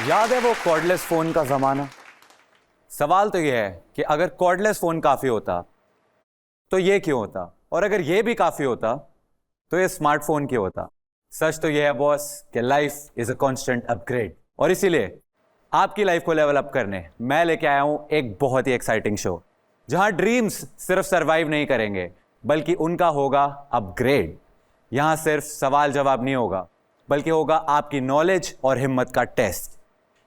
याद है वो कॉर्डलेस फोन का जमाना? सवाल तो यह है कि अगर कॉर्डलेस फोन काफी होता तो ये क्यों होता, और अगर ये भी काफी होता तो ये स्मार्टफोन क्यों होता। सच तो यह है बॉस कि life is a constant upgrade, और इसीलिए आपकी लाइफ को लेवल अप करने मैं लेके आया हूं एक बहुत ही एक्साइटिंग शो, जहां ड्रीम्स सिर्फ सरवाइव नहीं करेंगे बल्कि उनका होगा अपग्रेड। यहां सिर्फ सवाल जवाब नहीं होगा बल्कि होगा आपकी नॉलेज और हिम्मत का टेस्ट।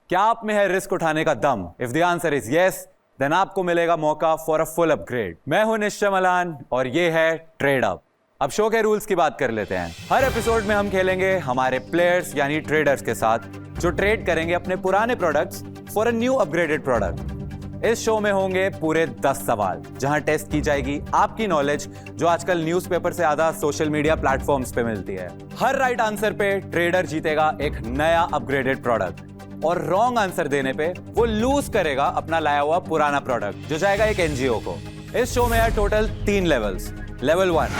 क्या आप में है रिस्क उठाने का दम? If the answer is yes, then आपको मिलेगा मौका फॉर अ फुल अपग्रेड। मैं हूं निश्चय मलान और ये है ट्रेड अप। अब शो के रूल्स की बात कर लेते हैं। हर एपिसोड में हम खेलेंगे हमारे प्लेयर्स यानी ट्रेडर्स के साथ, जो ट्रेड करेंगे अपने पुराने products for a new upgraded product. इस शो में होंगे पूरे 10 सवाल, जहां टेस्ट की जाएगी आपकी नॉलेज, जो आजकल न्यूज़पेपर से ज्यादा सोशल मीडिया प्लेटफॉर्म्स पे मिलती है। हर राइट आंसर पे ट्रेडर जीतेगा एक नया अपग्रेडेड प्रोडक्ट, और रॉन्ग आंसर देने पे वो लूज करेगा अपना लाया हुआ पुराना प्रोडक्ट, जो जाएगा एक एनजीओ को। इस शो में है टोटल 3 लेवल्स। लेवल 1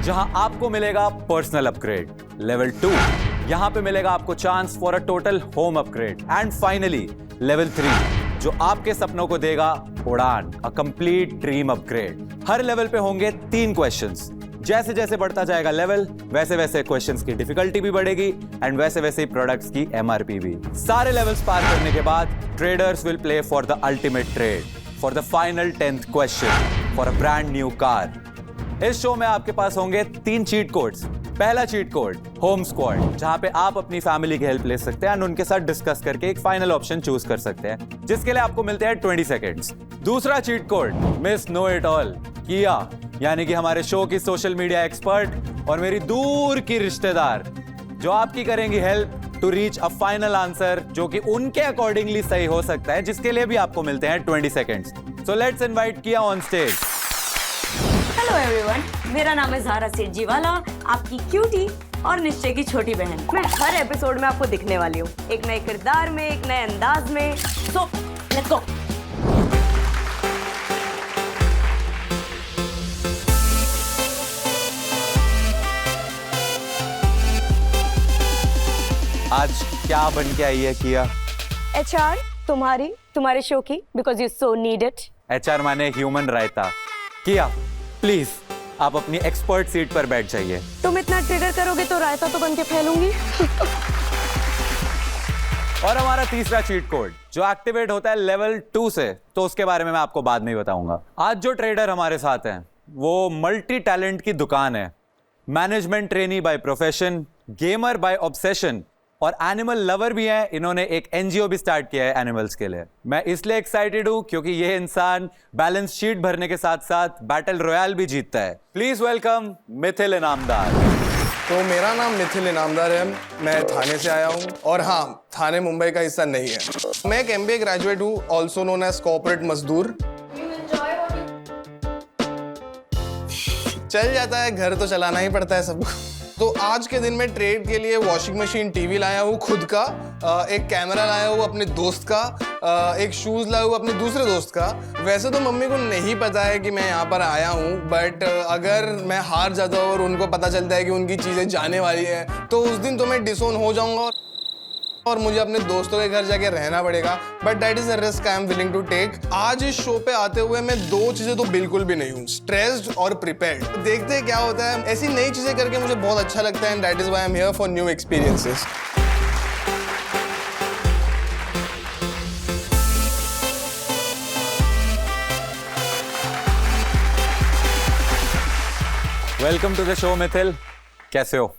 जहां आपको मिलेगा पर्सनल अपग्रेड, लेवल 2 यहां पे मिलेगा आपको chance for a total home upgrade, and finally level 3 जो आपके सपनों को देगा उड़ान, a complete dream upgrade. Her level पे होंगे 3 क्वेश्चंस। जैसे जैसे बढ़ता जाएगा लेवल, वैसे वैसे क्वेश्चंस की डिफिकल्टी भी बढ़ेगी, एंड वैसे वैसे ही प्रोडक्ट्स की एमआरपी भी। सारे लेवल्स पार करने के बाद traders will play for the ultimate trade, for the final 10th question, for a brand new car. इस शो में आपके पास होंगे 3 चीट कोड्स। पहला चीट कोड होम स्क्वाड, जहां पे आप अपनी फैमिली की हेल्प ले सकते हैं और उनके साथ डिस्कस करके एक फाइनल ऑप्शन चूज कर सकते हैं, जिसके लिए आपको मिलते हैं 20 सेकेंड्स। दूसरा cheat code miss know it all किया, यानी कि हमारे शो की सोशल मीडिया एक्सपर्ट और मेरी दूर की रिश्तेदार, जो आपकी करेंगी help to reach a final answer जो कि उनके अकॉर्डिंगली सही हो सकता है, जिसके लिए भी आपको मिलते हैं 20 सेकेंड्स। सो लेट्स इनवाइट किया ऑन स्टेज। हेलो एवरीवन, मेरा नाम है ज़ारा सेठजीवाला, आपकी क्यूटी और निश्चय की छोटी बहन। मैं हर एपिसोड में आपको दिखने वाली हूँ, एक नए किरदार में, एक नए अंदाज में। So let's go. आज क्या बन के आई है किया? HR तुम्हारे शो की, because you so need it. HR माने ह्यूमन रायता। किया प्लीज आप अपनी एक्सपर्ट सीट पर बैठ जाइए। तुम इतना ट्रिगर करोगे तो रायता तो बन के फैलूंगी। और हमारा तीसरा चीट कोड जो एक्टिवेट होता है लेवल 2 से, तो उसके बारे में मैं आपको बाद में ही बताऊंगा। आज जो ट्रेडर हमारे साथ हैं वो मल्टी टैलेंट की दुकान है। Management trainee by profession, gamer by obsession और एनिमल लवर भी है। इन्होंने एक एनजीओ भी स्टार्ट किया है एनिमल्स के लिए। मैं इसलिए एक्साइटेड हूं क्योंकि ये इंसान बैलेंस शीट भरने के साथ साथ बैटल रॉयल भी जीतता है। Please welcome Mithil Inamdar. तो मेरा नाम मिथिल इनामदार है, मैं थाने से आया हूँ, और हाँ, थाने मुंबई का हिस्सा नहीं है। मैं एक MBA ग्रेजुएट हूँ, ऑल्सो नोन एज कॉर्पोरेट मजदूर। चल जाता है, घर तो चलाना ही पड़ता है सबको। तो आज के दिन में ट्रेड के लिए वॉशिंग मशीन, टीवी लाया हूँ खुद का, एक कैमरा लाया हूँ अपने दोस्त का, एक शूज लाया हूँ अपने दूसरे दोस्त का। वैसे तो मम्मी को नहीं पता है कि मैं यहाँ पर आया हूँ, बट अगर मैं हार जाता हूँ और उनको पता चलता है कि उनकी चीज़ें जाने वाली हैं, तो उस दिन तो मैं डिसोन हो जाऊँगा और मुझे अपने दोस्तों के घर जाके रहना पड़ेगा। But that is a risk I am willing to take. आज इस शो पे आते हुए मैं 2 चीजें तो बिल्कुल भी नहीं हूँ, स्ट्रेस्ड और प्रिपेयर्ड। देखते हैं क्या होता है। ऐसी नई चीजें करके मुझे बहुत अच्छा लगता है, and that is why I am here for new experiences. Welcome to the show Mithil, कैसे हो?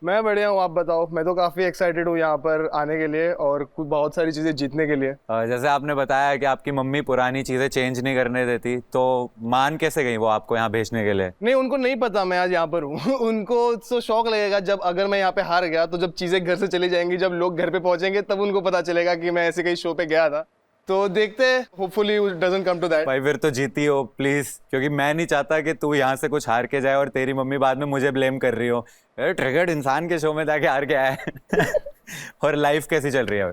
मैं बढ़िया हूँ, आप बताओ। मैं तो काफी एक्साइटेड हूँ यहाँ पर आने के लिए और कुछ बहुत सारी चीजें जीतने के लिए। जैसे आपने बताया कि आपकी मम्मी पुरानी चीजें चेंज नहीं करने देती, तो मान कैसे गई वो आपको यहाँ भेजने के लिए? नहीं, उनको नहीं पता मैं आज यहाँ पर हूँ। उनको तो शौक लगेगा जब अगर मैं यहाँ पे हार गया, तो जब चीजें घर से चली जाएंगी, जब लोग घर पे पहुंचेंगे, तब उनको पता चलेगा कि मैं ऐसे कहीं शो पे गया था। तो देखते हैं, hopefully it doesn't come to that. भाई फिर तो जीती हो प्लीज, क्योंकि मैं नहीं चाहता कि तू यहाँ से कुछ हार के जाए और तेरी मम्मी बाद में मुझे ब्लेम कर रही हो, ट्रिगर्ड इंसान के शो में जाके हार के आया है। और लाइफ कैसी चल रही है?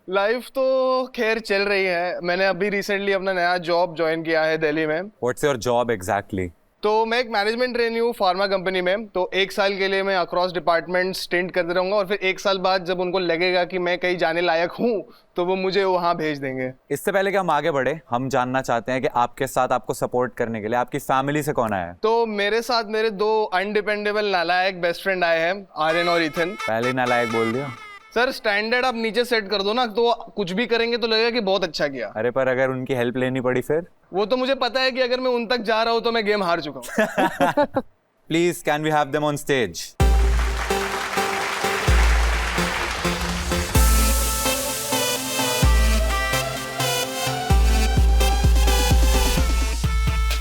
लाइफ तो खैर चल रही है। मैंने अभी रिसेंटली अपना नया जॉब ज्वाइन किया है दिल्ली में। What's your job exactly? तो मैं एक मैनेजमेंट ट्रेनी हूँ फार्मा कंपनी में, तो 1 साल के लिए मैं अक्रॉस डिपार्टमेंट स्टिंट करते रहूंगा और फिर 1 साल बाद जब उनको लगेगा कि मैं कहीं जाने लायक हूँ तो वो मुझे वहाँ भेज देंगे। इससे पहले कि हम आगे बढ़े, हम जानना चाहते हैं कि आपके साथ आपको सपोर्ट करने के लिए आपकी फैमिली से कौन आया है? तो मेरे साथ मेरे 2 अनडिपेंडेबल नालायक बेस्ट फ्रेंड आए हैं, आर्यन और इथन। पहले ही नालायक बोल दिया। सर स्टैंडर्ड आप नीचे सेट कर दो ना, तो कुछ भी करेंगे तो लगेगा कि बहुत अच्छा किया। अरे पर अगर उनकी हेल्प लेनी पड़ी फिर? वो तो मुझे पता है कि अगर मैं उन तक जा रहा हूँ तो मैं गेम हार चुका हूँ। Please can we have them on stage?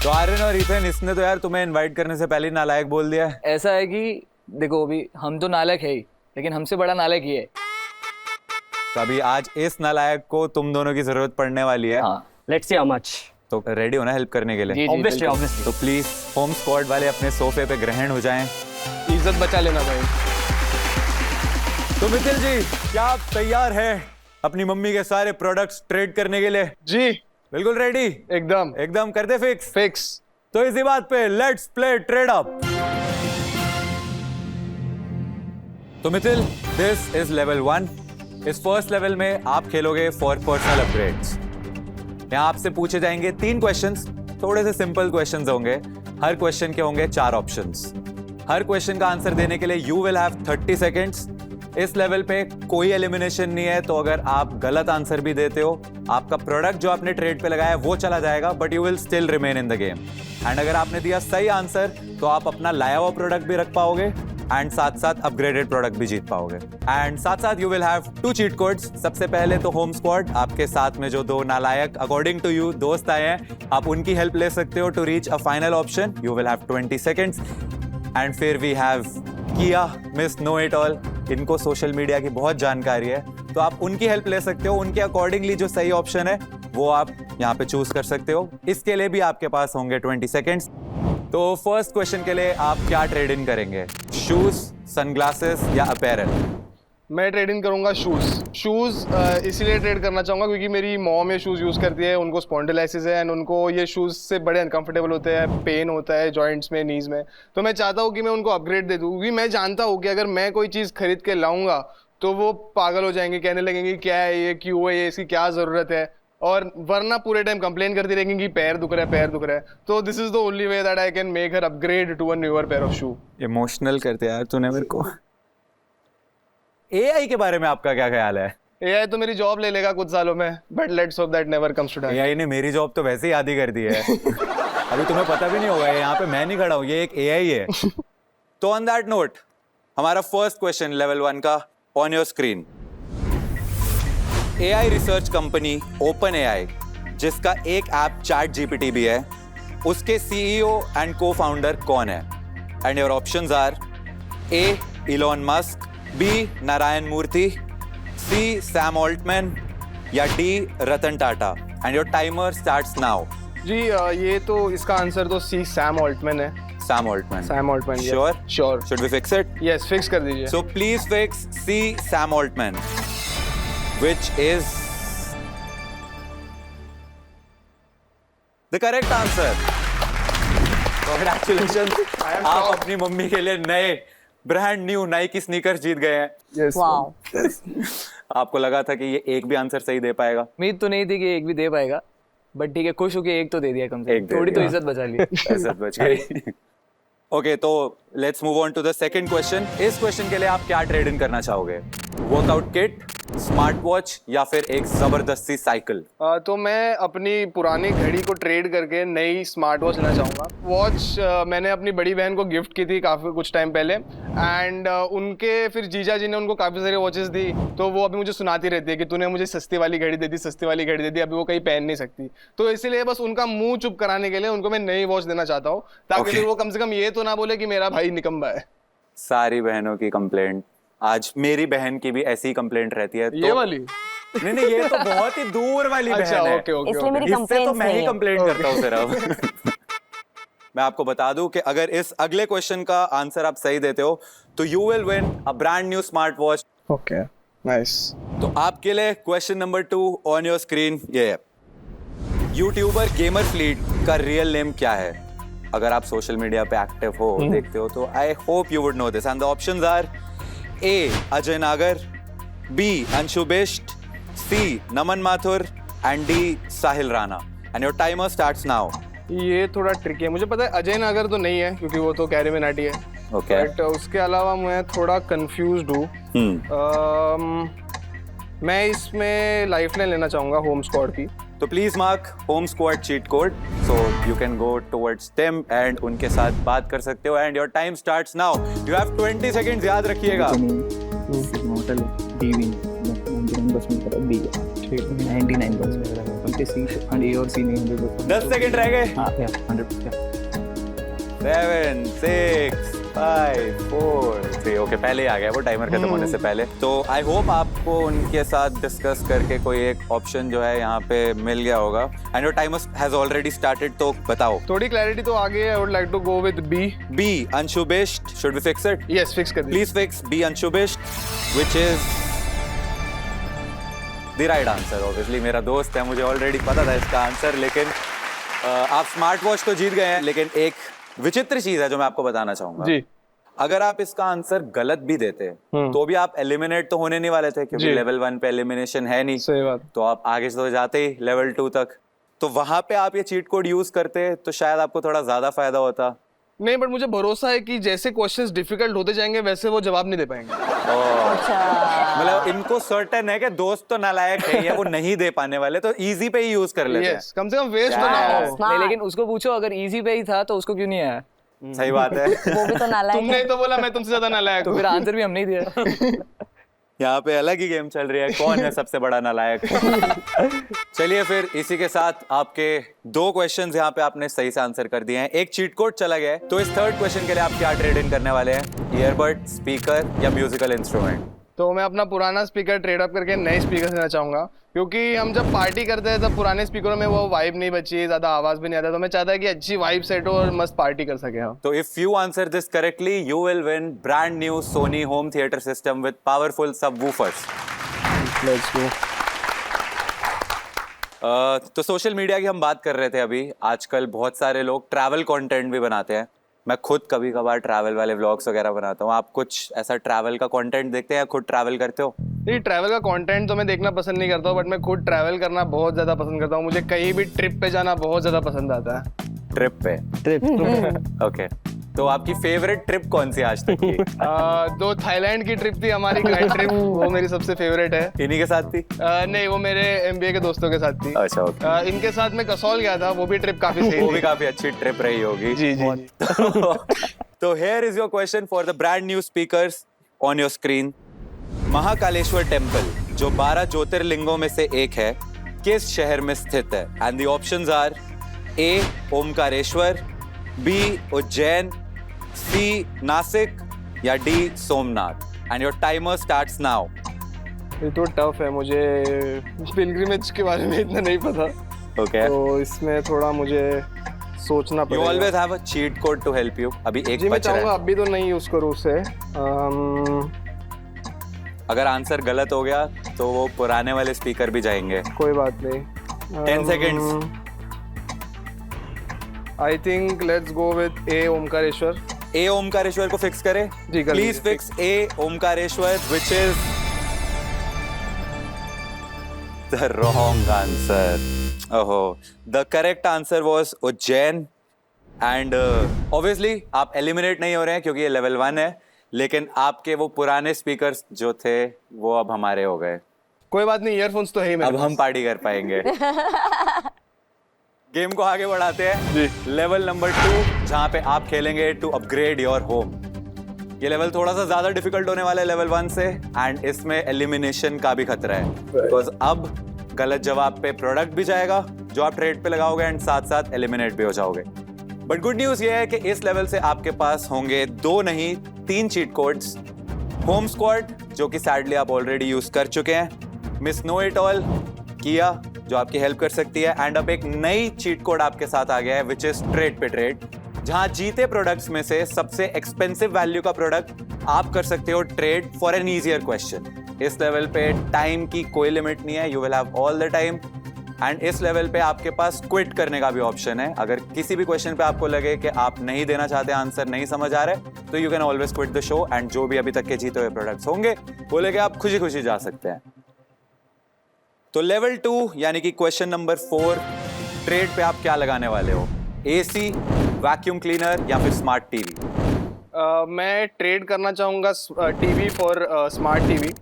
तो आर्यन और इथन, इसने तो यार तुम्हें इनवाइट करने से पहले ही नालायक बोल दिया है। ऐसा है कि देखो अभी हम तो नालायक है ही, लेकिन हमसे बड़ा नालायक ये है। तो अभी आज इस नालायक को तुम दोनों की जरूरत पड़ने वाली है। हाँ लेट्स सी हाउ मच। तो रेडी हो ना हेल्प करने के लिए? जी, ऑब्वियसली बिल्कुल। ऑब्वियसली। तो प्लीज होम स्क्वाड वाले अपने सोफे पे ग्रहण हो जाएं। इज्जत बचा लेना भाई। तो मिथिल जी, क्या आप तैयार हैं अपनी मम्मी के सारे प्रोडक्ट्स ट्रेड करने के लिए? जी बिल्कुल रेडी? एकदम एकदम कर दे फिक्स? फिक्स। तो इसी बात पे लेट्स प्ले ट्रेड अप। तो मिथिल, दिस इज लेवल 1। इस फर्स्ट लेवल में आप खेलोगे फॉर पर्सनल अपग्रेड्स। यहाँ आपसे पूछे जाएंगे 3 क्वेश्चंस, थोड़े से सिंपल क्वेश्चंस होंगे। हर क्वेश्चन के होंगे 4 ऑप्शंस। हर क्वेश्चन का आंसर देने के लिए यू विल हैव 30 सेकेंड्स। इस लेवल पे कोई एलिमिनेशन नहीं है, तो अगर आप गलत आंसर भी देते हो, आपका प्रोडक्ट जो आपने ट्रेड पे लगाया है वो चला जाएगा, but you will still remain in the game. And अगर आपने दिया सही आंसर तो आप अपना लाया हुआ प्रोडक्ट भी रख पाओगे एंड साथ साथ अपग्रेडेड प्रोडक्ट भी जीत पाओगे। एंड साथ साथ you will have 2 cheat codes. सबसे पहले तो होम स्क्वाड, आपके साथ में जो 2 नालायक अकॉर्डिंग टू यू दोस्त आए हैं, आप उनकी हेल्प ले सकते हो to reach a final option. You will have 20 seconds. And फिर वी हैव किया, मिस नो इट ऑल। इनको सोशल मीडिया की बहुत जानकारी है, तो आप उनकी हेल्प ले सकते हो। उनके अकॉर्डिंगली जो सही ऑप्शन है वो आप यहाँ पे चूज कर सकते हो। इसके लिए भी आपके पास होंगे 20 सेकेंड्स। तो फर्स्ट क्वेश्चन के लिए आप क्या ट्रेड इन करेंगे? शूज, सनग्लासेस या अपैरल? मैं ट्रेड इन करूंगा शूज इसीलिए ट्रेड करना चाहूंगा क्योंकि मेरी मॉम ये शूज यूज करती है, उनको स्पॉन्डिलाइसिस है एंड उनको ये शूज से बड़े अनकंफर्टेबल होते हैं, पेन होता है जॉइंट्स में, नीज में। तो मैं चाहता हूँ कि मैं उनको अपग्रेड दे दूँ, क्योंकि मैं जानता हूँ कि अगर मैं कोई चीज़ खरीद के लाऊंगा तो वो पागल हो जाएंगे, कहने लगेंगे क्या है ये, क्यों है ये, इसकी क्या ज़रूरत है, और वरना पूरे टाइम कंप्लेन करती रहेंगी कि पैर दुख रहा है, पैर दुख रहा है। तो this is the only way that I can make her upgrade to a newer pair of shoe. Emotional करते यार तूने मेरे को। एआई के बारे में आपका क्या ख्याल है? एआई तो मेरी जॉब ले लेगा कुछ सालों में, but let's hope that never comes to that. AI ने मेरी जॉब तो वैसे ही आधी कर दी है। अभी तुम्हें पता भी नहीं होगा, यहाँ पे मैं नहीं खड़ा हूँ, ये एक एआई है। तो ऑन दैट नोट, हमारा फर्स्ट क्वेश्चन लेवल 1 का on your screen. AI research company open AI, जिसका एक ऐप चैट जीपीटी भी है, उसके सीईओ एंड को फाउंडर कौन है? And your options are A Elon Musk, B Narayana Murthy, C Sam Altman या D Ratan Tata. And your timer starts now. जी ये तो इसका आंसर तो सी सैम ऑल्टमैन है। Sam Altman. Sam Altman. Sure? Sure. Should we fix it? Yes fix कर दीजिए। So please fix C Sam Altman, which is the correct answer. Congratulations. आप अपनी मम्मी के लिए नए ब्रांड न्यू नाइकी स्नीकर्स जीत गए हैं। Yes wow. आपको लगा था कि ये एक भी आंसर सही दे पाएगा? उम्मीद तो नहीं थी कि एक भी दे पाएगा, बट ठीक है, खुश हो के एक तो दे दिया कम से एक कम, दे थोड़ी तो दिया। इज्जत बचा ली। इज्जत बच गई। ओके, तो let's move on to the second question. इस क्वेश्चन के लिए आप क्या ट्रेड इन करना चाहोगे? वर्कआउट किट, स्मार्ट वॉच या फिर एक जबरदस्ती साइकिल? तो मैं अपनी पुरानी घड़ी को ट्रेड करके नई स्मार्ट वॉच लेना चाहूँगा। वॉच मैंने अपनी बड़ी बहन को गिफ्ट की थी काफ़ी कुछ टाइम पहले, एंड उनके फिर जीजा जी ने उनको काफ़ी सारी वॉचेस दी, तो वो अभी मुझे सुनाती रहती है कि तूने मुझे सस्ती वाली घड़ी दे दी, सस्ती वाली घड़ी दे दी, अभी वो कहीं पहन नहीं सकती। तो इसीलिए बस उनका मुंह चुप कराने के लिए उनको मैं नई वॉच देना चाहता हूँ, ताकि फिर वो कम से कम ये तो ना बोले कि मेरा भाई निकम्बा है। सारी बहनों की कंप्लेंट, आज मेरी बहन की भी ऐसी कंप्लेंट रहती है। ये वाली? नहीं, ये तो बहुत ही दूर वाली अच्छा, बहन है। ओके ओके इसलिए मेरी इससे तो कंप्लेंट्स मैं ही नहीं है। कंप्लेंट करता हूँ सिर्फ। मैं आपको बता दूं कि अगर इस अगले क्वेश्चन का आंसर आप सही देते हो तो you will win a brand new smart watch. Okay nice. तो आपके लिए question number 2 on your screen ये है। यूट्यूबर गेमर फ्लीट का रियल नेम क्या है? अगर आप सोशल मीडिया पे एक्टिव हो, देखते हो, तो I hope you would know this and the options are A Ajay Nagar, B Anshu Bisht, C Naman Mathur and D Sahil Rana and your timer starts now. ये थोड़ा ट्रिकी है, मुझे पता है अजय नागर तो नहीं है क्योंकि वो तो कैरी मिनाटी है। ओके बट उसके अलावा मैं थोड़ा कंफ्यूज्ड हूँ। मैं इसमें लाइफलाइन लेना चाहूंगा होम स्क्वाड की। तो please mark home squad cheat code so you can go towards them and उनके साथ बात कर सकते हो and your time starts now. You have 20 seconds, याद रखिएगा। होटल डीवी 99% मेरा बी है, 99% क्योंकि सी एंड ए और सी नहीं 100%। 10 सेकंड रह गए। हाँ या 100%। 7 6 5 4 3 ओके, पहले ही आ गया वो टाइमर खत्म होने से पहले। तो आई होप आपको उनके साथ डिस्कस करके कोई एक ऑप्शन जो है यहाँ पे मिल गया होगा and your timer has already started. तो बताओ। थोड़ी क्लैरिटी तो आ गई है। I would like to go with B. B Anshu Bisht, should we fix it? Yes, fix कर दीजिए। Please fix B Anshu Bisht which is the right answer. Obviously मेरा दोस्त है, मुझे ऑलरेडी पता था इसका आंसर, लेकिन आप स्मार्ट वॉच तो जीत गए हैं। लेकिन एक विचित्र चीज है जो मैं आपको बताना चाहूंगा जी। अगर आप इसका आंसर गलत भी देते तो भी आप एलिमिनेट तो होने नहीं वाले थे क्योंकि जी। लेवल 1 पे एलिमिनेशन है नहीं। सही बात। तो आप आगे तो जाते ही लेवल 2 तक। तो वहां पे आप ये चीट कोड यूज करते तो शायद आपको थोड़ा ज्यादा फायदा होता। नहीं, बट मुझे भरोसा है कि जैसे क्वेश्चंस डिफिकल्ट होते जाएंगे वैसे वो जवाब नहीं दे पाएंगे। मतलब इनको सर्टेन है कि दोस्त तो नालायक है ये, वो नहीं दे पाने वाले, तो इजी पे ही यूज कर लेते हैं। यस, कम से कम वेस्ट तो ना हो। नहीं, लेकिन उसको पूछो अगर इजी पे ही था तो उसको क्यों नहीं आया? सही बात है। वो भी तो नालायक तुमने है। तो बोला मैं तुमसे ज्यादा नालायक तो हूँ। फिर आंसर भी हम नहीं दिया। यहाँ पे अलग ही गेम चल रही है, कौन है सबसे बड़ा नालायक। चलिए फिर इसी के साथ आपके 2 क्वेश्चंस यहाँ पे आपने सही से आंसर कर दिए हैं, एक चीट कोड चला गया है। तो इस थर्ड क्वेश्चन के लिए आप क्या ट्रेड इन करने वाले हैं? ईयरबड, स्पीकर या म्यूजिकल इंस्ट्रूमेंट? तो मैं अपना पुराना स्पीकर ट्रेड अप करके नए स्पीकर लेना चाहूंगा क्योंकि हम जब पार्टी करते हैं तब पुराने स्पीकरों में वो वाइब नहीं बची, ज्यादा आवाज भी नहीं आता। तो मैं चाहता है कि अच्छी वाइब सेट हो और मस्त पार्टी कर सके हम। तो if you answer this correctly you will win brand new Sony home theatre system with powerful subwoofers. Let's go. तो सोशल मीडिया की हम बात कर रहे थे अभी। आजकल बहुत सारे लोग ट्रैवल कंटेंट भी बनाते हैं। मैं खुद कभी कभार ट्रैवल वाले व्लॉग्स वगैरह बनाता हूँ। आप कुछ ऐसा ट्रैवल का कंटेंट देखते हैं या खुद ट्रैवल करते हो? नहीं, ट्रैवल का कंटेंट तो मैं देखना पसंद नहीं करता हूँ, बट मैं खुद ट्रैवल करना बहुत ज्यादा पसंद करता हूँ। मुझे कहीं भी ट्रिप पे जाना बहुत ज्यादा पसंद आता है। ट्रिप पे? ओके, तो आपकी फेवरेट ट्रिप कौन सी आज तक की? दो थाईलैंड की ट्रिप थी हमारी, गाइड ट्रिप, वो मेरी सबसे फेवरेट है। इन्हीं के साथ थी? नहीं, वो मेरे MBA के दोस्तों के साथ थी। अच्छा, ओके। इनके साथ मैं कसौल गया था, वो भी ट्रिप काफी सही वो भी थी। काफी अच्छी ट्रिप रही होगी। जी जी। तो here is your question for the brand new speakers on your screen. Mahakaleshwar temple जो 12 ज्योतिर्लिंगों में से एक है किस शहर में स्थित है? And the options are A Omkareshwar, B Ujjain, सी नासिक या D Somnath. And your timer starts now. ये तो टफ है, मुझे पिलग्रिमेज के बारे में इतना नहीं पता। ओके, तो इसमें थोड़ा मुझे सोचना यू पड़ेगा। Always have a cheat code to help you. अभी एक जी, मैं बच रहा चाहूंगा है। अभी तो नहीं यूज करूँ उसे। अगर आंसर गलत हो गया तो वो पुराने वाले स्पीकर भी जाएंगे। कोई बात नहीं। 10 seconds. I think let's go with A Omkareshwar. A Omkareshwar को फिक्स करें? जी, कर प्लीज लीजिए, fix A Omkareshwar which is the wrong answer. ओहो, the correct answer was Ujjain and obviously आप एलिमिनेट नहीं हो रहे हैं क्योंकि ये लेवल 1 है, लेकिन आपके वो पुराने स्पीकर्स जो थे वो अब हमारे हो गए। कोई बात नहीं, ईयरफोन्स तो है ही मेरे अब हम पार्टी कर पाएंगे। गेम को आगे बढ़ाते हैं जी। लेवल नंबर 2 जहां पे आप खेलेंगे टू अपग्रेड योर होम। ये लेवल थोड़ा सा ज्यादा डिफिकल्ट होने वाला है लेवल 1 से एंड इसमें एलिमिनेशन का भी खतरा है बिकॉज अब गलत जवाब पे प्रोडक्ट भी जाएगा जो आप ट्रेड पे लगाओगे एंड साथ साथ एलिमिनेट भी हो जाओगे। बट गुड न्यूज ये है कि इस लेवल से आपके पास होंगे 2 नहीं 3 चीट कोड्स। होम स्क्वाड जो कि सैडली आप ऑलरेडी यूज कर चुके हैं, मिस नो इट ऑल किया जो आपकी हेल्प कर सकती है एंड अब एक नई चीट कोड आपके साथ आ गया है विच इज ट्रेड पे ट्रेड, जहां जीते प्रोडक्ट्स में से सबसे एक्सपेंसिव वैल्यू का प्रोडक्ट आप कर सकते हो trade for an easier question. इस लेवल पे टाइम की कोई लिमिट नहीं है, you will have all the time and इस लेवल पे आपके पास क्विट करने का भी ऑप्शन है। अगर किसी भी क्वेश्चन पे आपको लगे कि आप नहीं देना चाहते, आंसर नहीं समझ आ रहे, तो you can always quit the show and जो भी अभी तक के जीते हुए प्रोडक्ट्स होंगे वो लेके आप खुशी खुशी जा सकते हैं। तो लेवल 2 यानी कि क्वेश्चन नंबर 4, ट्रेड पे आप क्या लगाने वाले हो? एसी, वैक्यूम क्लीनर या फिर स्मार्ट टीवी? मैं ट्रेड करना चाहूँगा टीवी फॉर स्मार्ट टीवी,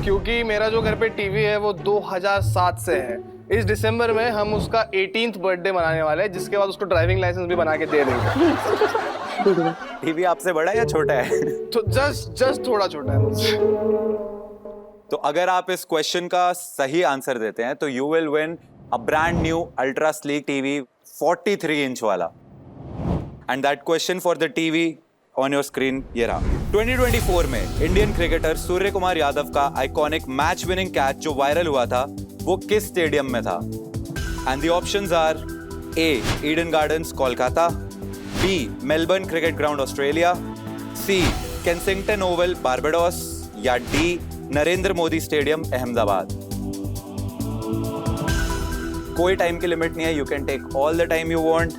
क्योंकि मेरा जो घर पे टीवी है वो 2007 से है। इस दिसंबर में हम उसका 18th बर्थडे मनाने वाले हैं, जिसके बाद उसको ड्राइविंग लाइसेंस भी बना के दे देंगे। टीवी आपसे बड़ा है या छोटा है? तो जस्ट थोड़ा छोटा है मुझसे। तो अगर आप इस क्वेश्चन का सही आंसर देते हैं तो you will win a brand new ultra sleek TV 43 inch वाला। And that question for the TV on your screen ये रहा। 2024 में इंडियन क्रिकेटर सूर्य कुमार यादव का आइकॉनिक मैच विनिंग कैच जो वायरल हुआ था वो किस स्टेडियम में था? And the options are A Eden Gardens Kolkata, B Melbourne Cricket Ground Australia, C Kensington Oval Barbados या डी नरेंद्र मोदी स्टेडियम अहमदाबाद। कोई टाइम की लिमिट नहीं है, you can take all the time you want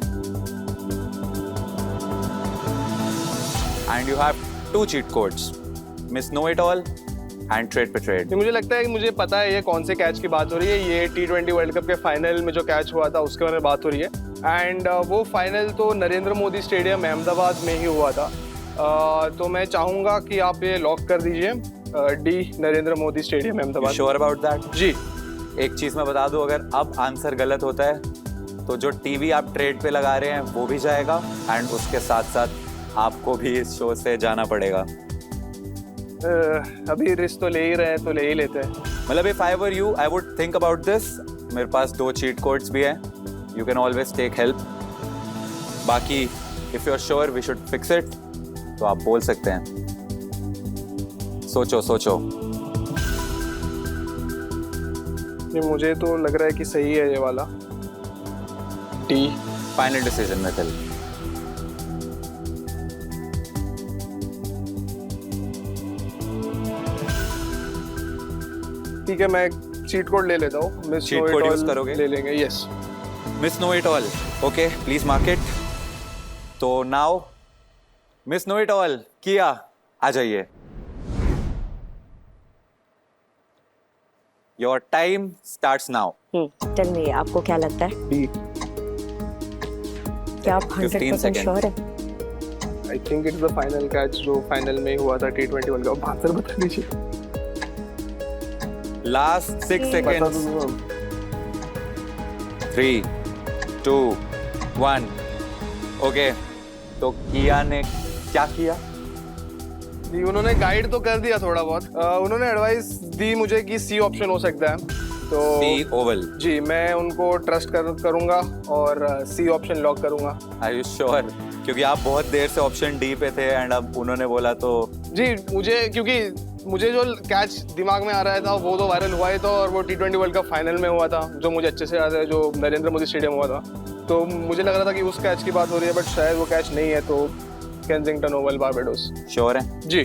and you have 2 cheat codes, Miss Know It All and Trade पे Trade। मुझे लगता है कि मुझे पता है ये कौन से कैच की बात हो रही है। ये T20 वर्ल्ड कप के फाइनल में जो कैच हुआ था उसके बारे में बात हो रही है। एंड वो फाइनल तो नरेंद्र मोदी स्टेडियम अहमदाबाद में ही हुआ था। तो मैं चाहूँगा कि आप ये लॉक कर दीजिए, D Narendra Modi stadium Ahmedabad. Sure about that? जी। एक चीज मैं बता दूं, अगर अब आंसर गलत होता है तो जो टीवी आप ट्रेड पे लगा रहे हैं वो भी जाएगा एंड उसके साथ साथ आपको भी इस शो से जाना पड़ेगा। अभी रिस्क तो ले ही रहे हैं तो ले ही लेते हैं। मतलब if I were you I would think about this. मेरे पास 2 चीट कोड्स भी हैं, you can always take help. बाकी if you are sure we should fix it तो आप बोल सकते हैं। सोचो। ये मुझे तो लग रहा है कि सही है ये वाला, टी। फाइनल डिसीजन में चल। ठीक है, मैं चीट कोड ले लेता हूँ। मिस Cheat code use करोगे? ले लेंगे, yes. Miss know it all, okay please mark it. तो now miss know it all किया, आ जाइए। Your time starts now. Tell me, आपको क्या लगता है? डी। क्या आप 100% seconds. श्योर है? I think it's the final catch जो फाइनल में हुआ था T20 वर्ल्ड कप। आंसर बता दीजिए। लास्ट 6 बता सेकेंड्स। दो। 3, 2, 1। ओके, तो किया ने क्या किया? जी, उन्होंने गाइड तो कर दिया थोड़ा बहुत। उन्होंने एडवाइस दी मुझे कि सी ऑप्शन हो सकता है, तो सी ओवल। जी मैं उनको ट्रस्ट करूंगा और सी ऑप्शन लॉक करूंगा। Are you sure? क्योंकि आप बहुत देर से ऑप्शन डी पे थे एंड अब उन्होंने बोला तो। जी क्योंकि मुझे जो कैच दिमाग में आ रहा था वो तो वायरल हुआ ही था, और वो T20 वर्ल्ड कप फाइनल में हुआ था जो मुझे अच्छे से याद है, जो नरेंद्र मोदी स्टेडियम हुआ था। तो मुझे लग रहा था कि उस कैच की बात हो रही है, बट शायद वो कैच नहीं है, तो केंसिंगटन ओवल बारबाडोस। श्योर है? जी।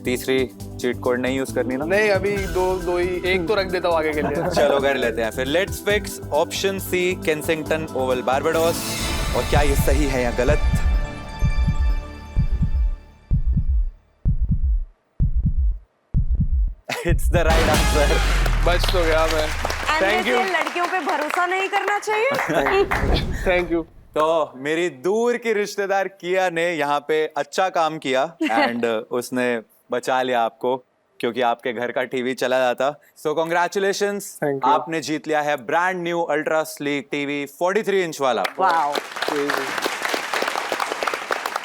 तीसरी चीट कोड नहीं यूज करनी ना? नहीं, अभी दो ही, एक तो रख देता हूँ आगे के लिए। चलो कर लेते हैं फिर। Let's fix option C Kensington Oval Barbados. और क्या ये सही है या गलत? It's the right answer. बच तो गया मैं। Thank you. लड़कियों पे भरोसा नहीं करना चाहिए। Thank you. तो मेरी दूर की रिश्तेदार किया ने यहाँ पे अच्छा काम किया एंड उसने बचा लिया आपको, क्योंकि आपके घर का टीवी चला जाता। सो कॉन्ग्रेचुलेशंस, Thank you. आपने जीत लिया है brand new ultra sleek TV 43 inch वाला। वाओ।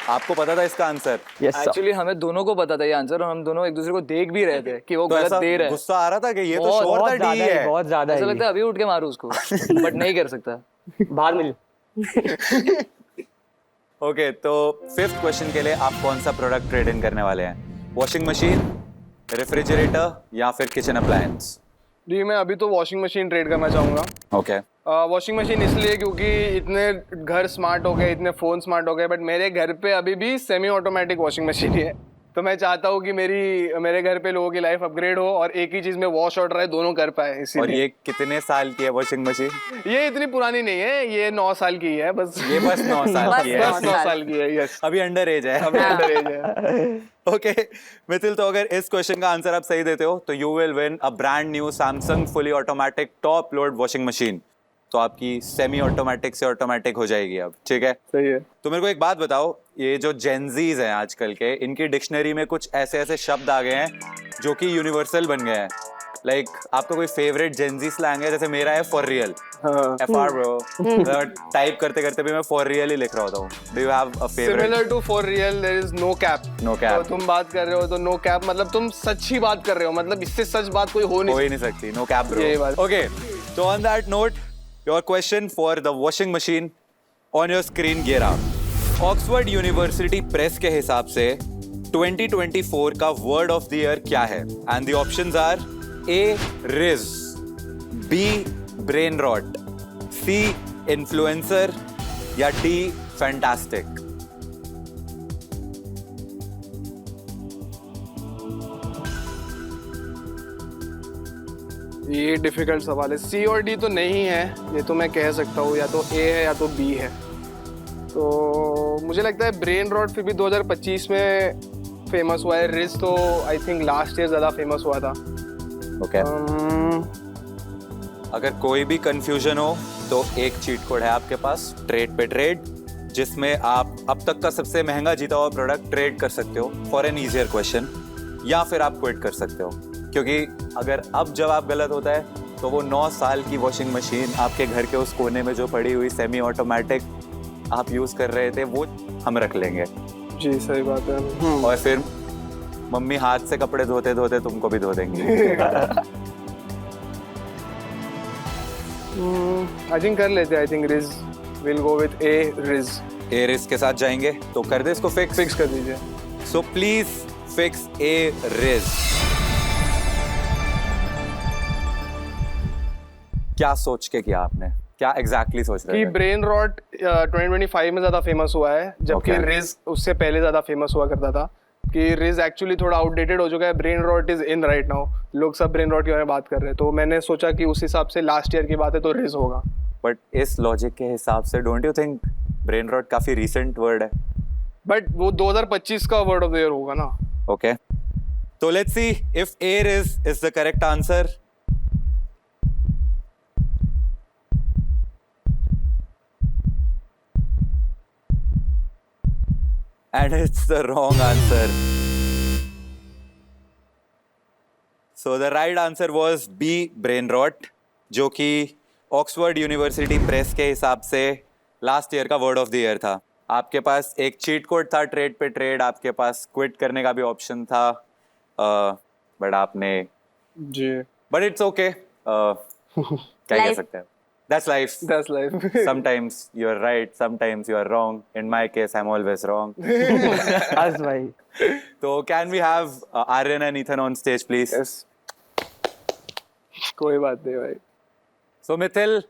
आपको पता था इसका आंसर? Yes, sir. एक्चुअली हमें दोनों को पता था ये आंसर, और हम दोनों एक दूसरे को देख भी रहे थे कि वो तो गलत ऐसा दे रहा है। गुस्सा आ रहा था कि ये तो बहुत- श्योर था बहुत डी ज्यादा है। है, बहुत ज्यादा ऐसा है लगता है अभी उठ के मारू उसको, बट नहीं कर सकता। बाहर मिल। ओके, तो 5th क्वेश्चन के लिए आप कौन सा प्रोडक्ट ट्रेड इन करने वाले हैं? वॉशिंग मशीन, रेफ्रिजरेटर या फिर किचन अप्लायंस? जी मैं अभी तो वॉशिंग मशीन ट्रेड करना चाहूँगा। ओके। वॉशिंग मशीन इसलिए क्योंकि इतने घर स्मार्ट हो गए, इतने फ़ोन स्मार्ट हो गए, बट मेरे घर पे अभी भी सेमी ऑटोमेटिक वॉशिंग मशीन ही है। तो मैं चाहता हूँ कि मेरे घर पे लोगों की लाइफ अपग्रेड हो और एक ही चीज में वॉश और ड्राई दोनों कर पाए, और इसीलिए। ये कितने साल की है वॉशिंग मशीन? ये इतनी पुरानी नहीं है, ये 9 साल की है बस। ये बस 9 साल बस की है। बस 9 साल की है, यस। अभी अंडर एज है। अभी अंडर एज है। ओके मिथिल, तो अगर इस क्वेश्चन का आंसर आप सही देते हो तो you will win a brand new Samsung fully automatic top load washing machine. तो आपकी सेमी ऑटोमेटिक से ऑटोमेटिक हो जाएगी अब, ठीक है? सही है। तो मेरे को एक बात बताओ, ये जो जेनजीज हैं आजकल के, इनकी डिक्शनरी में कुछ ऐसे ऐसे शब्द आ गए हैं जो कि यूनिवर्सल बन गए हैं। लाइक आपका कोई फेवरेट जेनजी स्लैंग है? जैसे मेरा है for real, FR bro. Type करते करते भी मैं फॉर रियल ही लिख रहा होता हूँ। Do you have a favourite? Similar to for real there is no cap. No cap. तो तुम बात कर रहे हो तो नो कैप मतलब तुम सच ही बात कर रहे हो, मतलब इससे सच बात कोई हो ही नहीं सकती। No cap bro. यही बात। ओके, तो on that note, your question for the washing machine on your screen गेरा। ऑक्सफोर्ड यूनिवर्सिटी प्रेस के हिसाब से 2024 का वर्ड ऑफ द ईयर क्या है? And the options are A rizz, B brain rot, C influencer या D fantastic. ये difficult सवाल है। C और D तो नहीं है, ये तो मैं कह सकता हूँ, या तो A है या तो B है। तो मुझे लगता है ब्रेन रॉट फिर भी 2025 में फेमस हुआ है। रिज तो आई थिंक लास्ट ईयर ज़्यादा फेमस हुआ था। ओके, अगर कोई भी कंफ्यूजन हो तो एक चीट कोड है आपके पास, ट्रेड पे ट्रेड, जिसमें आप अब तक का सबसे महंगा जीता हुआ प्रोडक्ट ट्रेड कर सकते हो फॉर एन ईजियर क्वेश्चन, या फिर आप क्विट कर सकते हो। क्योंकि अगर अब जवाब गलत होता है तो वो 9 साल की वॉशिंग मशीन आपके घर के उस कोने में जो पड़ी हुई सेमी ऑटोमेटिक आप यूज कर रहे थे वो हम रख लेंगे। जी सही बात है। और फिर मम्मी हाथ से कपड़े धोते धोते तुमको भी धो देंगी। आई थिंक कर लेते हैं। I think ridge will go with A ridge. A risk के साथ जाएंगे, तो कर दे इसको फिक्स कर दीजिए। So please fix A ridge. क्या सोच के किया आपने? क्या एग्जैक्टली सोच रहे कि थे? ब्रेन रॉट 2025 में ज्यादा फेमस हुआ है, जबकि Okay. रिज उससे पहले ज्यादा फेमस हुआ करता था। कि रिज एक्चुअली थोड़ा आउटडेटेड हो चुका है, brain rot is in right now. लोग सब ब्रेन रॉट के बारे में बात कर रहे हैं, तो मैंने सोचा कि उस हिसाब से लास्ट ईयर की बात है तो रिज होगा। बट इस लॉजिक के हिसाब से don't you think brain rot काफी रीसेंट वर्ड है? बट वो 2025 का वर्ड ऑफ द ईयर होगा ना। ओके, तो let's see if A ridge is the correct answer. And it's the wrong answer. So the right answer was B brain rot, जो कि Oxford University Press के हिसाब से लास्ट ईयर का word of the year था। आपके पास एक cheat code था ट्रेड पे ट्रेड, आपके पास क्विट करने का भी ऑप्शन था, बट आपने जी बट इट्स ओके, क्या कह Life. सकते हैं, that's life. That's life. Sometimes you are right, sometimes you are wrong. In my case, I'm always wrong. आज भाई So can we have Aryan and Ethan on stage, please? Yes, कोई बात नहीं भाई। So Mithil,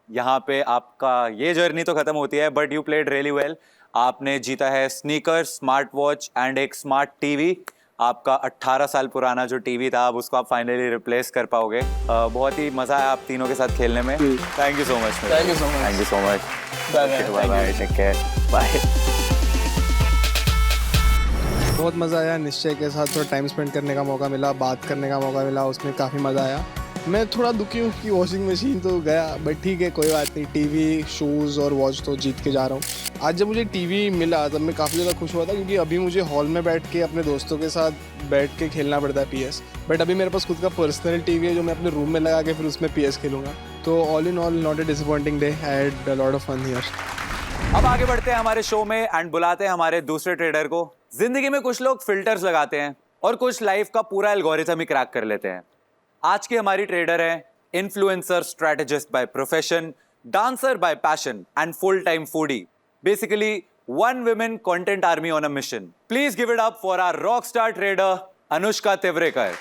यहाँ पे आपका ये जर्नी तो खत्म होती है, but you played really well. आपने जीता है स्नीकर्स, स्मार्ट वॉच एंड एक स्मार्ट टीवी। आपका 18 साल पुराना जो टीवी था, अब उसको आप फाइनली रिप्लेस कर पाओगे। बहुत ही मजा आया आप तीनों के साथ खेलने में। Thank you so much. Thank you so much. Thank you so much. Bye bye, take care, bye. बहुत मज़ा आया, निश्चय के साथ थोड़ा टाइम स्पेंड करने का मौका मिला, बात करने का मौका मिला, उसमें काफ़ी मज़ा आया। मैं थोड़ा दुखी हूँ कि वॉशिंग मशीन तो गया, बट ठीक है, कोई बात नहीं। टीवी, शूज़ और वॉच तो जीत के जा रहा हूँ। आज जब मुझे टीवी मिला तब मैं काफ़ी ज़्यादा खुश हुआ था, क्योंकि अभी मुझे हॉल में बैठ के अपने दोस्तों के साथ बैठ के खेलना पड़ता है PS, बट अभी मेरे पास खुद का पर्सनल टीवी है जो मैं अपने रूम में लगा के फिर उसमें PS खेलूँगा। तो all in all not a disappointing day, I had a lot of fun here. अब आगे बढ़ते हैं हमारे शो में एंड बुलाते हैं हमारे दूसरे ट्रेडर को। जिंदगी में कुछ लोग फिल्टर्स लगाते हैं और कुछ लाइफ का पूरा एल्गोरिथम ही क्रैक कर लेते हैं। आज की हमारी ट्रेडर हैं influencer strategist by profession, dancer by passion and full time foodie. Basically one women content army on a mission. Please give it up for our rock star trader Anushka Tivrekar.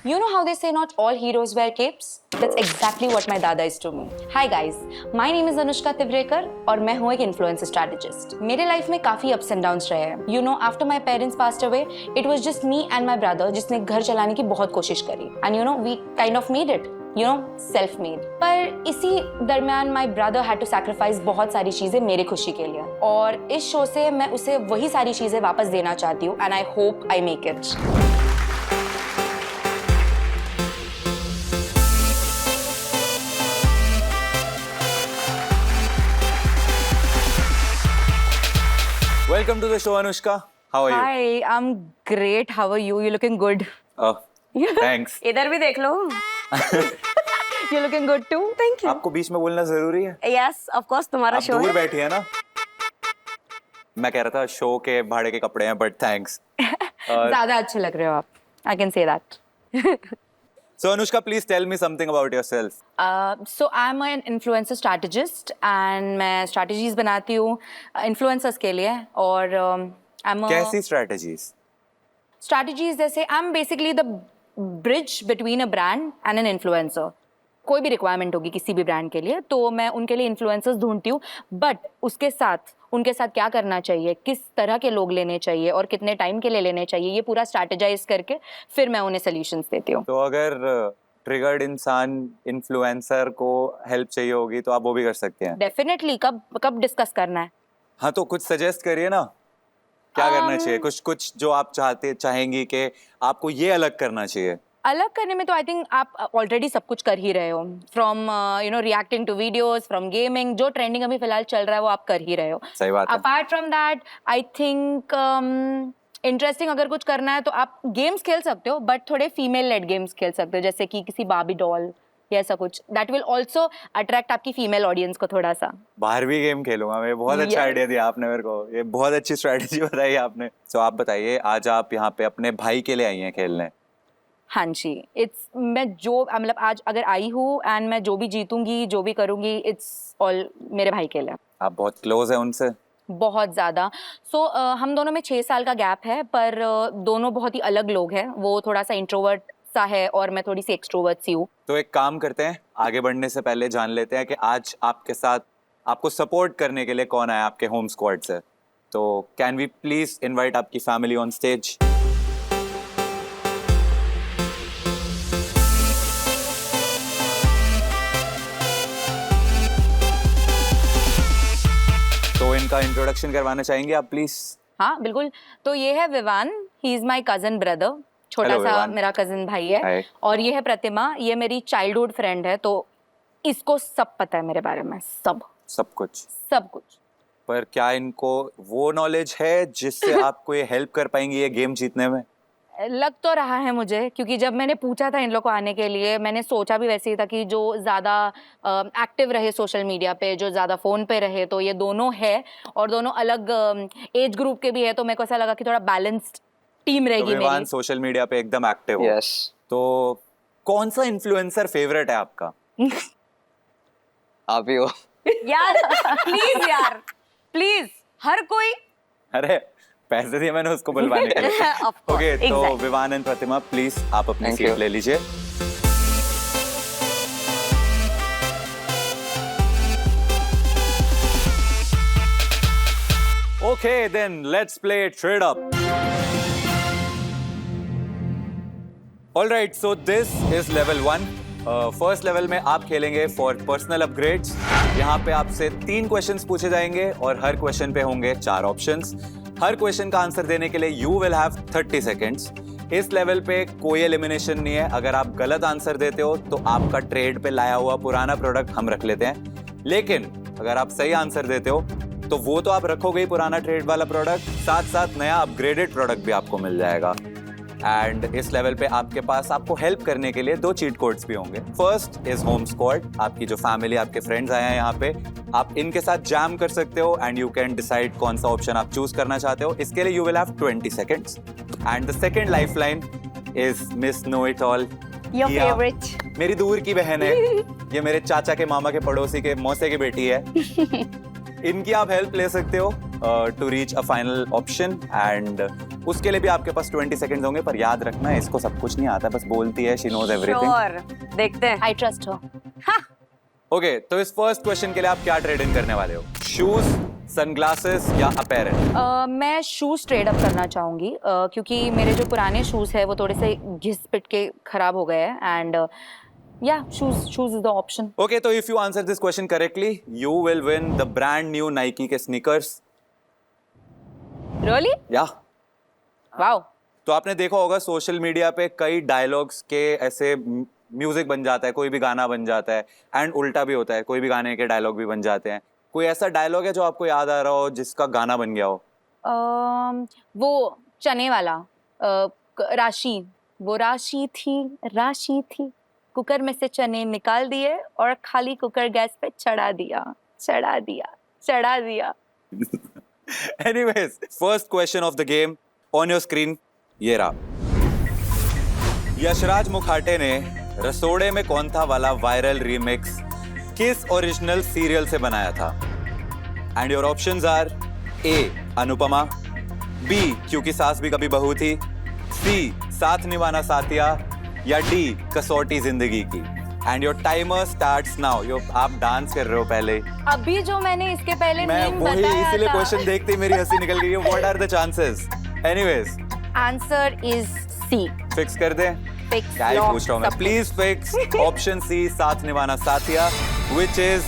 You know how they say not all heroes wear capes? That's exactly what my dada is to me. Hi guys, my name is Anushka Tivrekar और मैं हूँ एक influencer strategist. मेरे life में काफी ups and downs रहे हैं. You know, after my parents passed away, it was just me and my brother जिसने घर चलाने की बहुत कोशिश करी. And you know, we kind of made it. You know, self-made. पर इसी दरमियान my brother had to sacrifice बहुत सारी चीजें मेरे खुशी के लिए. और इस शो से मैं उसे वही सारी चीजें वापस देना चाहती हूँ. And I hope I make it. Welcome to the show, Anushka. How are you? Hi, I'm great. How are you? You're looking good. Oh, thanks. इधर भी देख लो. You're looking good too. Thank you. आपको बीच में बोलना जरूरी है? Yes, of course तुम्हारा आप शो दूर है. बैठी है ना? मैं कह रहा था शो के भाड़े के कपड़े हैं, but thanks. ज़्यादा अच्छे लग रहे हो आप. I can say that. So Anushka, please tell me something about yourself. So I'm an influencer strategist and मैं strategies बनाती हूँ influencers के लिए और I'm a कैसी strategies? strategies जैसे I'm basically the bridge between a brand and an influencer. कोई भी रिक्वायरमेंट होगी किसी भी ब्रांड के लिए तो मैं उनके लिए इन्फ्लुएंसर्स ढूंढती हूँ बट उसके साथ उनके साथ क्या करना चाहिए किस तरह के लोग लेने चाहिए और कितने टाइम के लिए लेने चाहिए ये पूरा स्ट्रैटेजाइज करके फिर मैं उन्हें सॉल्यूशंस देती हूँ. तो अगर ट्रिगर्ड इंसान इन्फ्लुएंसर को हेल्प चाहिए होगी तो आप वो भी कर सकते हैं. डेफिनेटली. कब डिस्कस करना है? हाँ तो कुछ सजेस्ट करिए ना क्या करना चाहिए. कुछ जो आप चाहेंगी कि आपको ये अलग करना चाहिए. अलग करने में तो आई थिंक आप ऑलरेडी सब कुछ कर ही रहे हो from you know reacting to videos from gaming जो ट्रेंडिंग अभी फिलहाल चल रहा है वो आप कर ही रहे हो. सही बात है. Apart from that I think interesting अगर कुछ करना है तो आप गेम्स खेल सकते हो बट थोड़े फीमेल लेड गेम्स खेल सकते हो जैसे कि किसी बार्बी डॉल या ऐसा कुछ. दैट विल ऑल्सो अट्रैक्ट आपकी फीमेल ऑडियंस को थोड़ा सा. बाहर भी गेम खेलूंगा मैं. बहुत अच्छा आइडिया दिया आपने मेरे को. ये बहुत अच्छी स्ट्रेटेजी बताई आपने. तो आप बताइए आज आप यहाँ पे अपने भाई के लिए आई हैं खेलने. हाँ जी. इट्स मैं जो मतलब आज अगर आई हूँ एंड मैं जो भी जीतूंगी जो भी करूँगी इट्स ऑल मेरे भाई के लिए. आप बहुत क्लोज है उनसे? बहुत ज़्यादा. सो हम दोनों में 6 साल का गैप है पर दोनों बहुत ही अलग लोग हैं. वो थोड़ा सा इंट्रोवर्ट सा है और मैं थोड़ी सी एक्सट्रोवर्ट सी हूँ. तो एक काम करते हैं आगे बढ़ने से पहले जान लेते हैं कि आज आपके साथ आपको सपोर्ट करने के लिए कौन आया आपके होम स्क्वाड से. तो कैन वी प्लीज इनवाइट आपकी फैमिली ऑन स्टेज. तो इनका इंट्रोडक्शन करवाना चाहेंगे आप प्लीज. हाँ बिल्कुल. तो ये है Vivaan. He is my cousin brother. छोटा Hello, सा विवान. मेरा कजन भाई है. Hi. और ये है प्रतिमा. ये मेरी चाइल्डहुड फ्रेंड है तो इसको सब पता है मेरे बारे में. सब कुछ. पर क्या इनको वो नॉलेज है जिससे आपको ये हेल्प कर पाएंगी ये गेम जीतने में? लग तो रहा है मुझे क्योंकि जब मैंने पूछा था इन लोग को आने के लिए मैंने सोचा भी वैसे ही था कि जो ज़्यादा एक्टिव रहे सोशल मीडिया पे जो ज़्यादा फ़ोन पे रहे तो ये दोनों है और दोनों अलग एज ग्रुप के भी है तो मेरे को ऐसा लगा कि थोड़ा बैलेंस्ड टीम रहेगी विवान मेरी. सोशल मीडिया पे एकदम एक्टिव हो. Yes. तो कौन सा इन्फ्लुएंसर फेवरेट है आपका? आप ही हो. यार प्लीज यार प्लीज हर कोई. अरे पैसे दिए मैंने उसको बुलवाने के लिए. Of course, ओके तो exactly. Vivaan and Pratima please आप अपनी Thank सीट you. ले लीजिए. Okay then let's play trade up. Alright so this is level 1. First level में आप खेलेंगे फॉर पर्सनल अपग्रेड्स. यहाँ पे आपसे 3 क्वेश्चंस पूछे जाएंगे और हर क्वेश्चन पे होंगे 4 ऑप्शंस. हर क्वेश्चन का आंसर देने के लिए यू विल हैव 30 सेकेंड्स. इस लेवल पे कोई एलिमिनेशन नहीं है. अगर आप गलत आंसर देते हो तो आपका ट्रेड पे लाया हुआ पुराना प्रोडक्ट हम रख लेते हैं. लेकिन अगर आप सही आंसर देते हो तो वो तो आप रखोगे ही पुराना ट्रेड वाला प्रोडक्ट, साथ साथ नया अपग्रेडेड प्रोडक्ट भी आपको मिल जाएगा. एंड इस लेवल पे आपके पास आपको हेल्प करने के लिए 2 चीट कोड्स भी होंगे. First is home squad. आपकी जो फैमिली आपके फ्रेंड्स आए हैं यहाँ पे आप इनके साथ जैम कर सकते हो एंड यू कैन डिसाइड कौन सा ऑप्शन आप चूज करना चाहते हो. इसके लिए you will have 20 seconds. And the second lifeline is miss know it all. Your favourite. मेरी दूर की बहन है. ये मेरे चाचा के मामा के पड़ोसी के मौसे की बेटी है. इनकी आप हेल्प ले सकते हो to reach a final option and उसके लिए भी आपके पास 20 सेकंड्स होंगे, पर याद रखना इसको सब कुछ नहीं आता, बस बोलती है, शी नोज एवरीथिंग। श्योर, देखते हैं। I trust her. ओके, तो इस फर्स्ट क्वेश्चन के लिए आप क्या ट्रेड इन करने वाले हो? शूज, सनग्लासेस या अपैरल? मैं शूज ट्रेड अप करना चाहूंगी क्योंकि मेरे जो पुराने शूज है वो थोड़े से घिस पिट के खराब हो गए हैं एंड या shoes is the option. Okay, तो if you answer this question correctly you will win the brand new Nike के स्नीकर्स। रियली? या वाओ। तो आपने देखा होगा सोशल मीडिया पे कई डायलॉग्स के ऐसे म्यूजिक बन जाता है, कोई भी गाना बन जाता है, एंड उल्टा भी होता है, कोई भी गाने के डायलॉग भी बन जाते हैं। कोई ऐसा डायलॉग है जो आपको याद आ रहा हो जिसका गाना बन गया हो? वो चने वाला राशि, वो राशि थी, कुकर में से चने निकाल दिए और खाली कुकर गैस पे चढ़ा दिया। Anyways, first question of the game on your screen, ये रहा। यशराज मुखाटे ने रसोड़े में कौन था वाला वायरल रीमिक्स किस ओरिजिनल सीरियल से बनाया था? And your options are A Anupamaa, B Kyunki Saas भी कभी बहू थी, सी साथ निभाना साथिया, या डी कसौटी जिंदगी की। And your timer starts now. आप डांस कर रहे हो पहले। अभी जो मैंने इसके पहले मैं मीम वही बताया इसीलिए था। क्वेश्चन देखते ही मेरी हंसी निकल गई है। What are the chances? Anyways, answer is C. Fix कर दें? फिक्स। क्या ही पूछ रहा हूं मैं। Please fix option C, Saath Nibhana Saathiya, which is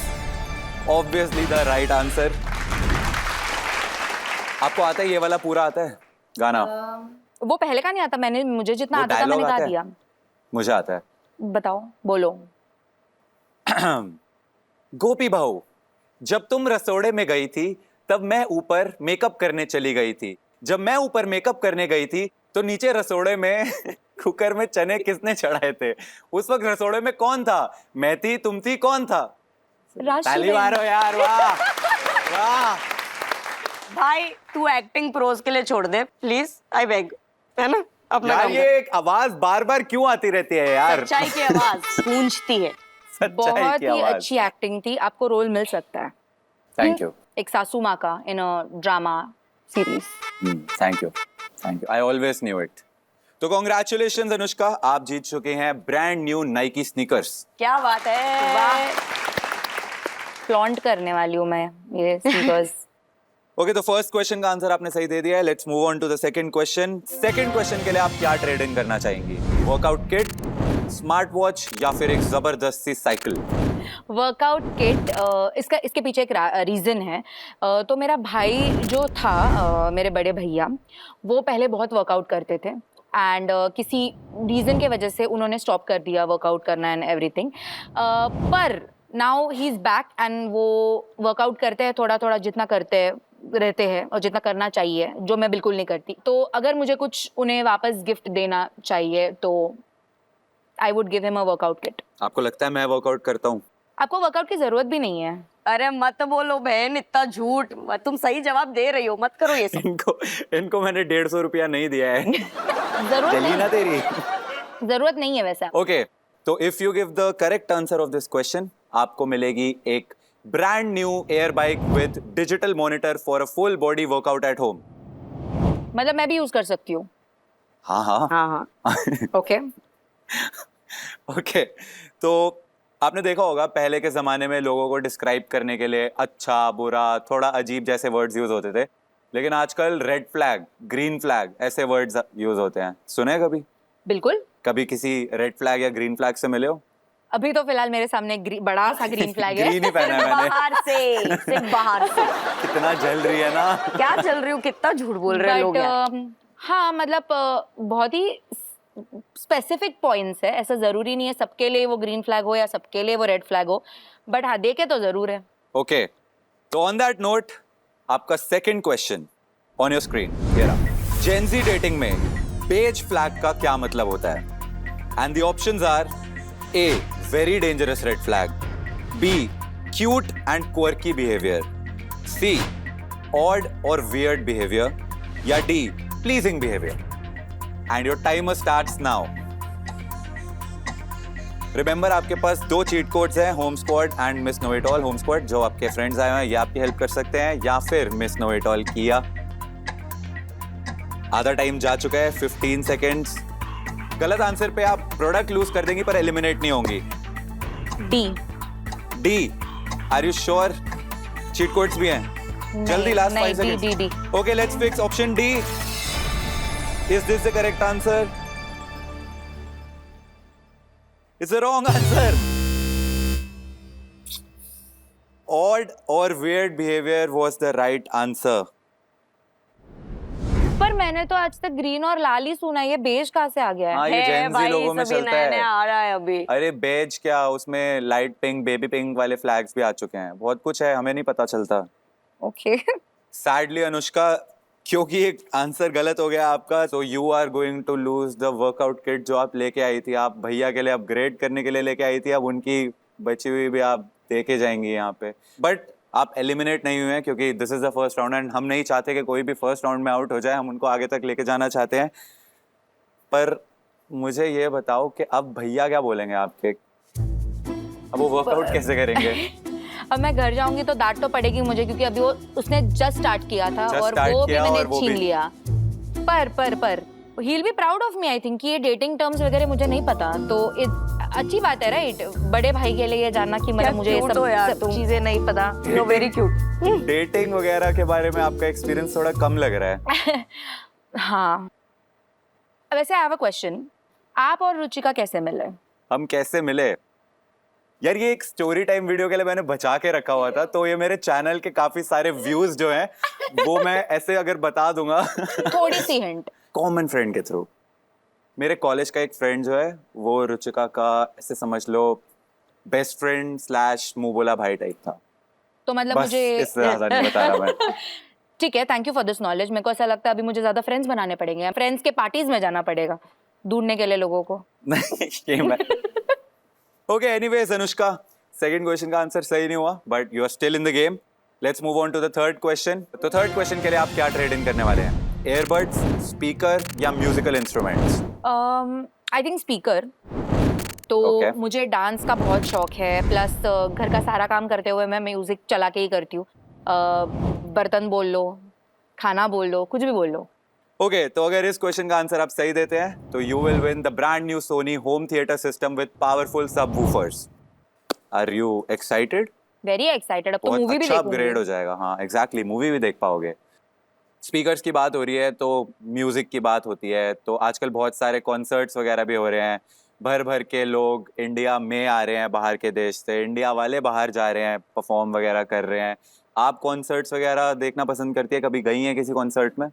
obviously the right answer. आपको आता है ये वाला पूरा आता है गाना? वो पहले का नहीं आता, मुझे जितना वो आता था dialogue मैंने गा आता है? दिया। मुझे आता है। बताओ, बोलो। गोपी बहू, जब तुम रसोड़े में गई थी तब मैं ऊपर मेकअप करने चली गई थी। जब मैं ऊपर मेकअप करने गई थी तो नीचे रसोड़े में कुकर में चने किसने चढ़ाए थे? उस वक्त रसोड़े में कौन था? मैं थी, तुम थी, कौन था? राशि ताली मारो यार, वाह वाह। भाई तू एक्टिंग प्रोज के लिए छोड़ दे प्लीज, आई बेग, है ना? अपना यार काम ये एक आवाज बार बार क्यों आती रहती है यार? सच्चाई की आवाज गूंजती है। सच्चाई बहुत की ही आवाज। अच्छी एक्टिंग थी, आपको रोल मिल सकता है। थैंक यू, एक सासू माँ का in a drama series. Thank you, thank you. I always knew it. तो कॉन्ग्रेचुलेशन अनुष्का, आप जीत चुके हैं ब्रांड न्यू नाइकी स्नीकर्स। क्या बात है, वाह। फ्लॉन्ट करने वाली हूँ मैं ये स्नीकर्स। ओके, तो फर्स्ट क्वेश्चन का आंसर आपने सही दे दिया है। Let's move on to the second question. Second question के लिए आप क्या ट्रेड इन करना चाहेंगी? वर्कआउट किट, स्मार्ट वॉच या फिर एक जबरदस्त सी साइकिल? Workout kit. इसके पीछे एक रीज़न है। तो मेरा भाई जो था, मेरे बड़े भैया, वो पहले बहुत वर्कआउट करते थे एंड किसी रीज़न के वजह से उन्होंने स्टॉप कर दिया वर्कआउट करना एंड एवरीथिंग। पर now he is back and वो वर्कआउट करते हैं, थोड़ा थोड़ा जितना करते रहते हैं और जितना करना चाहिए, जो मैं बिल्कुल नहीं करती। तो अगर मुझे कुछ उन्हें वापस गिफ्ट देना चाहिए तो I would give him a workout kit. आपको लगता है मैं वर्कआउट करता हूँ? आपको वर्कआउट की जरूरत भी नहीं है। अरे मत बोलो बहन, इतना झूठ। तुम सही जवाब दे रही हो, मत करो ये सब। इनको मैंने 150 रुपया नहीं दिया है। जरूरत जली ना नहीं, तेरी। जरूरत नहीं है वैसा। ओके, तो if you give the correct answer of this question, आपको मिलेगी एक brand new air bike with digital monitor for a full body workout at home. मतलब मैं भी यूज कर सकती हूँ? हाँ हाँ हाँ हाँ, ओके। ओके, तो आपने देखा होगा पहले के ज़माने में लोगों को डिस्क्राइब करने के लिए अच्छा, बुरा, थोड़ा अजीब जैसे वर्ड्स यूज़ होते थे, लेकिन आजकल रेड फ्लैग, ग्रीन फ्लैग ऐसे वर्ड्स यूज़ होते हैं। सुने कभी? बिल्कुल। कभी किसी रेड फ्लैग या ग्रीन फ्लैग से मिले हो? अभी तो फिलहाल मेरे सामने बड़ा सा ग्रीन फ्लैग है। ग्रीन ही पहना है मैंने। बाहर से, सिर्फ बाहर से। कितना जल रही है ना। क्या चल रही हूँ, कितना झूठ बोल रहे हैं लोग यार। हाँ, मतलब बहुत ही स्पेसिफिक पॉइंट्स है, ऐसा जरूरी नहीं है सबके लिए वो ग्रीन फ्लैग हो या सबके लिए वो रेड फ्लैग हो, बट हाँ देखे तो जरूर है। ओके, तो ऑन दैट नोट आपका second question on your screen ये रहा। जेनजी डेटिंग में बेज फ्लैग का क्या मतलब होता है? And the options are A very dangerous red flag, B cute and quirky behaviour, C odd और वियर्ड बिहेवियर, या D pleasing behaviour. And your timer starts now. Remember आपके पास 2 चीट कोड्स हैं, home squad and miss know it all. Home squad जो आपके friends आए हुए हैं ये आपकी हेल्प कर सकते हैं, या फिर मिस नो इट ऑल किया। आधा टाइम जा चुका है, 15 सेकेंड्स। गलत आंसर पे आप प्रोडक्ट लूज कर देंगी पर एलिमिनेट नहीं होंगी। D. D, are you sure? Cheat codes भी हैं? जल्दी, लास्ट 5 नहीं, D, seconds. Okay, let's fix option D. Is this the correct answer? It's the wrong answer. Odd or weird behavior was the right answer. पर मैंने तो आज तक green और लाल ही सुना है, ये बेज कहाँ से आ गया है? हाँ, ये है Gen Z भाई, लोगों में सभी चलता नया है। नया आ रहा है अभी। अरे बेज क्या, उसमें लाइट पिंक, बेबी पिंक वाले फ्लैग्स भी आ चुके हैं। बहुत कुछ है, हमें नहीं पता चलता। ओके। सैडली अनुष्का, क्योंकि एक आंसर गलत हो गया आपका, तो you are going to lose the workout kit जो आप लेके आई थी। आप भैया के लिए अपग्रेड करने के लिए लेके आई थी, अब उनकी बची हुई भी आप देके जाएंगी यहाँ पे। बट आप एलिमिनेट नहीं हुए हैं क्योंकि this is the first round and हम नहीं चाहते कि कोई भी फर्स्ट राउंड में आउट हो जाए, हम उनको आगे तक लेके जाना चाहते हैं। पर मुझे ये बताओ कि अब भैया क्या बोलेंगे आपके, अब वो वर्कआउट कैसे करेंगे? अब मैं घर जाऊंगी तो डांट तो पड़ेगी मुझे, क्योंकि अभी वो उसने जस्ट स्टार्ट किया था Just और start वो भी किया मैंने और वो छीन भी। लिया। पर he'll be proud of me, I think, कि ये डेटिंग टर्म्स वगैरह मुझे नहीं पता, तो अच्छी बात है, राइट? बड़े भाई के लिए ये जानना कि मतलब मुझे ये cute हो यार सब तुम। चीजें नहीं पता। You're very cute. डेटिंग वगैरह के बारे में आपका एक्सपीरियंस थोड़ा कम लग रहा है। हाँ, वैसे आई हैव अ क्वेश्चन, आप और रुचिका कैसे मिले? हम कैसे मिले? यार ये एक स्टोरी टाइम वीडियो के लिए मैंने बचा के रखा हुआ था, तो ये मेरे चैनल के काफी सारे व्यूज जो हैं वो मैं ऐसे अगर बता दूंगा। थोड़ी सी हिंट। कॉमन फ्रेंड के थ्रू। मेरे कॉलेज का एक फ्रेंड जो है वो रुचिका का ऐसे समझ लो बेस्ट फ्रेंड स्लैश मुंह बोला भाई टाइप था। तो मतलब बस मुझे इससे ज्यादा नहीं बता रहा मैं। ठीक है, thank you for this knowledge. मेरे को ऐसा लगता है अभी मुझे ज्यादा फ्रेंड्स बनाने पड़ेंगे, फ्रेंड्स के पार्टीज में जाना पड़ेगा ढूंढने के लिए लोगों को। ये मैं okay, anyways Anushka, second question का आंसर सही नहीं हुआ, but you are still in the game. Let's move on to the third question. तो थर्ड क्वेश्चन के लिए आप क्या ट्रेड इन करने वाले हैं? एयरबड्स, स्पीकर या musical instruments? I think speaker. तो Okay. मुझे डांस का बहुत शौक है, प्लस घर का सारा काम करते हुए मैं म्यूजिक चला के ही करती हूँ। बर्तन बोल लो, खाना बोल लो, कुछ भी बोल लो। ओके, तो अगर इस क्वेश्चन का आंसर आप सही देते हैं तो you will win the brand new Sony home theatre system with powerful subwoofers. Are you excited? Very excited. अब तो बहुत मूवी भी अच्छा अपग्रेड हो देखूंगी। जाएगा। हाँ एग्जैक्टली, मूवी भी देख पाओगे। स्पीकर्स की बात हो रही है तो म्यूजिक की बात होती है, तो आजकल बहुत सारे कॉन्सर्ट्स वगैरह भी हो रहे हैं। भर भर के लोग इंडिया में आ रहे हैं बाहर के देश से, इंडिया वाले बाहर जा रहे हैं, परफॉर्म वगैरह कर रहे हैं। आप कॉन्सर्ट्स वगैरह देखना पसंद करती है? कभी गई हैं किसी कॉन्सर्ट में?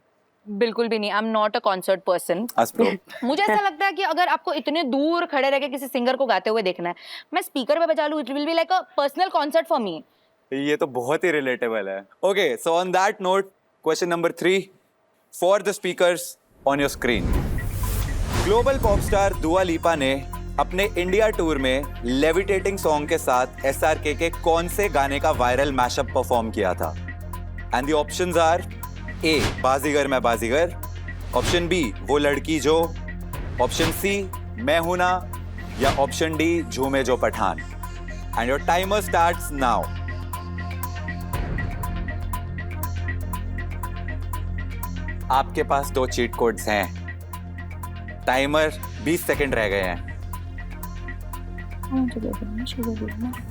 बिल्कुल भी नहीं, I am not a concert person. अस्प्रो। मुझे ऐसा लगता है कि अगर आपको इतने दूर खड़े रह के किसी सिंगर को गाते हुए देखना है, मैं स्पीकर पे बजा लूं, it will be like a personal concert for me. ये तो बहुत ही रिलेटेबल है। Okay, so on that note, question number 3 for the speakers on your screen. Global pop star दुआ लिपा ने अपने इंडिया टूर में लेविटेटिंग सॉन्ग के साथ एसआरके के कौन से गाने का वायरल मैशअप परफॉर्म किया था? एंड द ऑप्शंस आर ए बाजीगर मैं बाजीगर, ऑप्शन बी वो लड़की जो, ऑप्शन सी मैं हूं ना, या option D Jhoome Jo Pathaan. And your timer starts now. आपके पास 2 चीट कोड्स हैं। टाइमर 20 सेकंड रह गए हैं।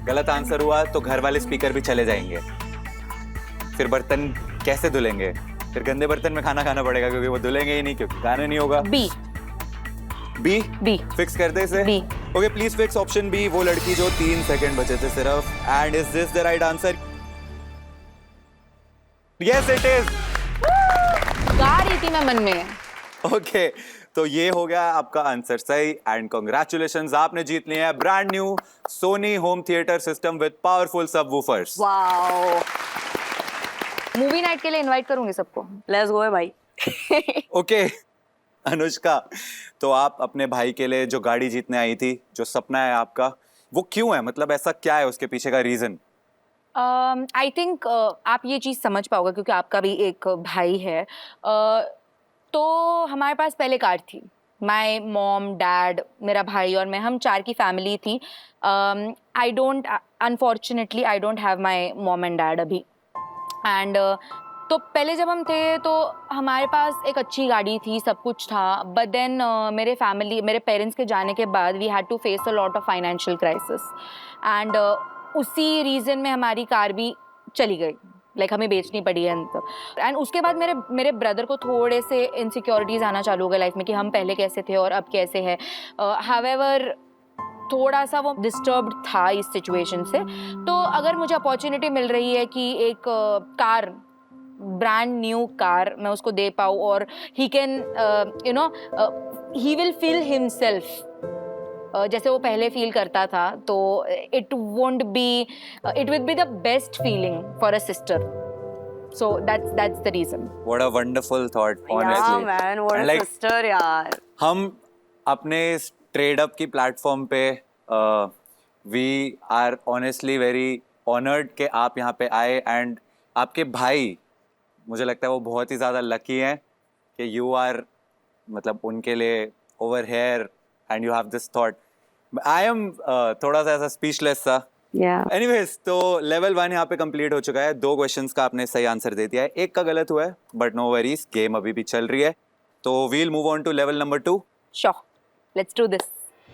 गलत आंसर हुआ तो घर वाले स्पीकर भी चले जाएंगे। फिर बर्तन कैसे धुलेंगे? फिर गंदे बर्तन में खाना खाना पड़ेगा क्योंकि वो धुलेंगे ही नहीं, क्योंकि गाना नहीं होगा। बी। बी? बी। फिक्स कर दे इसे? B. Okay, please fix option B वो लड़की जो। 3 सेकंड बचे थे सिर्फ। And is this the right answer? Yes it is. गा रही थी मैं मन में। ओके, तो ये हो गया आपका आंसर सही एंड कांग्रेचुलेशंस, आपने जीत लिया है brand new Sony home theatre system with powerful subwoofers. Wow, movie night के लिए इनवाइट करूंगी सबको। लेट्स गो भाई। ओके अनुष्का, तो आप अपने भाई के लिए जो गाड़ी जीतने आई थी, जो सपना है आपका, वो क्यों है? मतलब ऐसा क्या है उसके पीछे का रीजन? आई थिंक आप ये चीज़ समझ पाओगे क्योंकि आपका भी एक भाई है। तो हमारे पास पहले कार थी, माई मॉम डैड मेरा भाई और मैं, हम 4 की फैमिली थी. I don't unfortunately I don't have my mom and dad अभी. एंड तो पहले जब हम थे तो हमारे पास एक अच्छी गाड़ी थी, सब कुछ था. बट देन मेरे पेरेंट्स के जाने के बाद we had to face a lot of financial crisis. And उसी रीज़न में हमारी कार भी चली गई, लाइक हमें बेचनी पड़ी है. एंड उसके बाद मेरे ब्रदर को थोड़े से इनसिक्योरिटीज़ आना चालू हो गए लाइफ में कि हम पहले कैसे थे और अब कैसे हैं. हावेवर थोड़ा सा वो डिस्टर्ब्ड था इस सिचुएशन से. तो अगर मुझे अपॉर्चुनिटी मिल रही है कि एक कार, ब्रांड न्यू कार मैं उसको दे पाऊँ और he can he will feel himself जैसे वो पहले फील करता था, तो it will be the best feeling for a sister. So that's the reason. What a wonderful thought, honestly. Yeah, man, what a Like, sister, यार. हम अपने इस ट्रेड अप की प्लेटफॉर्म पे we are honestly very honoured कि आप यहाँ पे आए. एंड आपके भाई, मुझे लगता है वो बहुत ही ज़्यादा लकी हैं कि यू आर, मतलब उनके लिए over here and you have this thought. I am थोड़ा सा ऐसा स्पीचलेस सा. Yeah. एनीवेज, तो लेवल 1 यहाँ पे कंप्लीट हो चुका है. 2 क्वेश्चंस का आपने सही आंसर दे दिया है, 1 का गलत हुआ है, बट नो वरीज, गेम अभी भी चल रही है. तो we'll move on to level number 2. Sure, let's do this.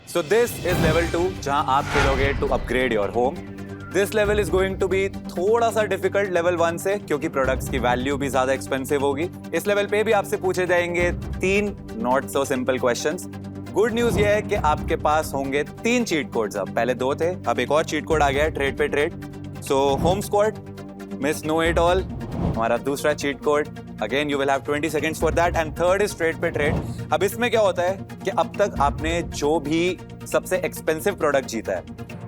So this is level 2, जहां आप खेलोगे to upgrade your home. This level is going to be थोड़ा सा डिफिकल्ट लेवल 1 से, क्योंकि प्रोडक्ट्स की वैल्यू भी ज्यादा एक्सपेंसिव होगी. इस लेवल पे भी आपसे पूछे जाएंगे 3 not so simple questions. Good news ये है कि आपके पास होंगे 3 चीट कोड्स. अब पहले 2 थे, अब एक और चीट कोड आ गया है, ट्रेड पे trade. So home squad, miss know it all, हमारा दूसरा cheat code. Again you will have 20 seconds for that. And third is trade पे ट्रेड. अब इसमें क्या होता है कि अब तक आपने जो भी सबसे एक्सपेंसिव प्रोडक्ट जीता है,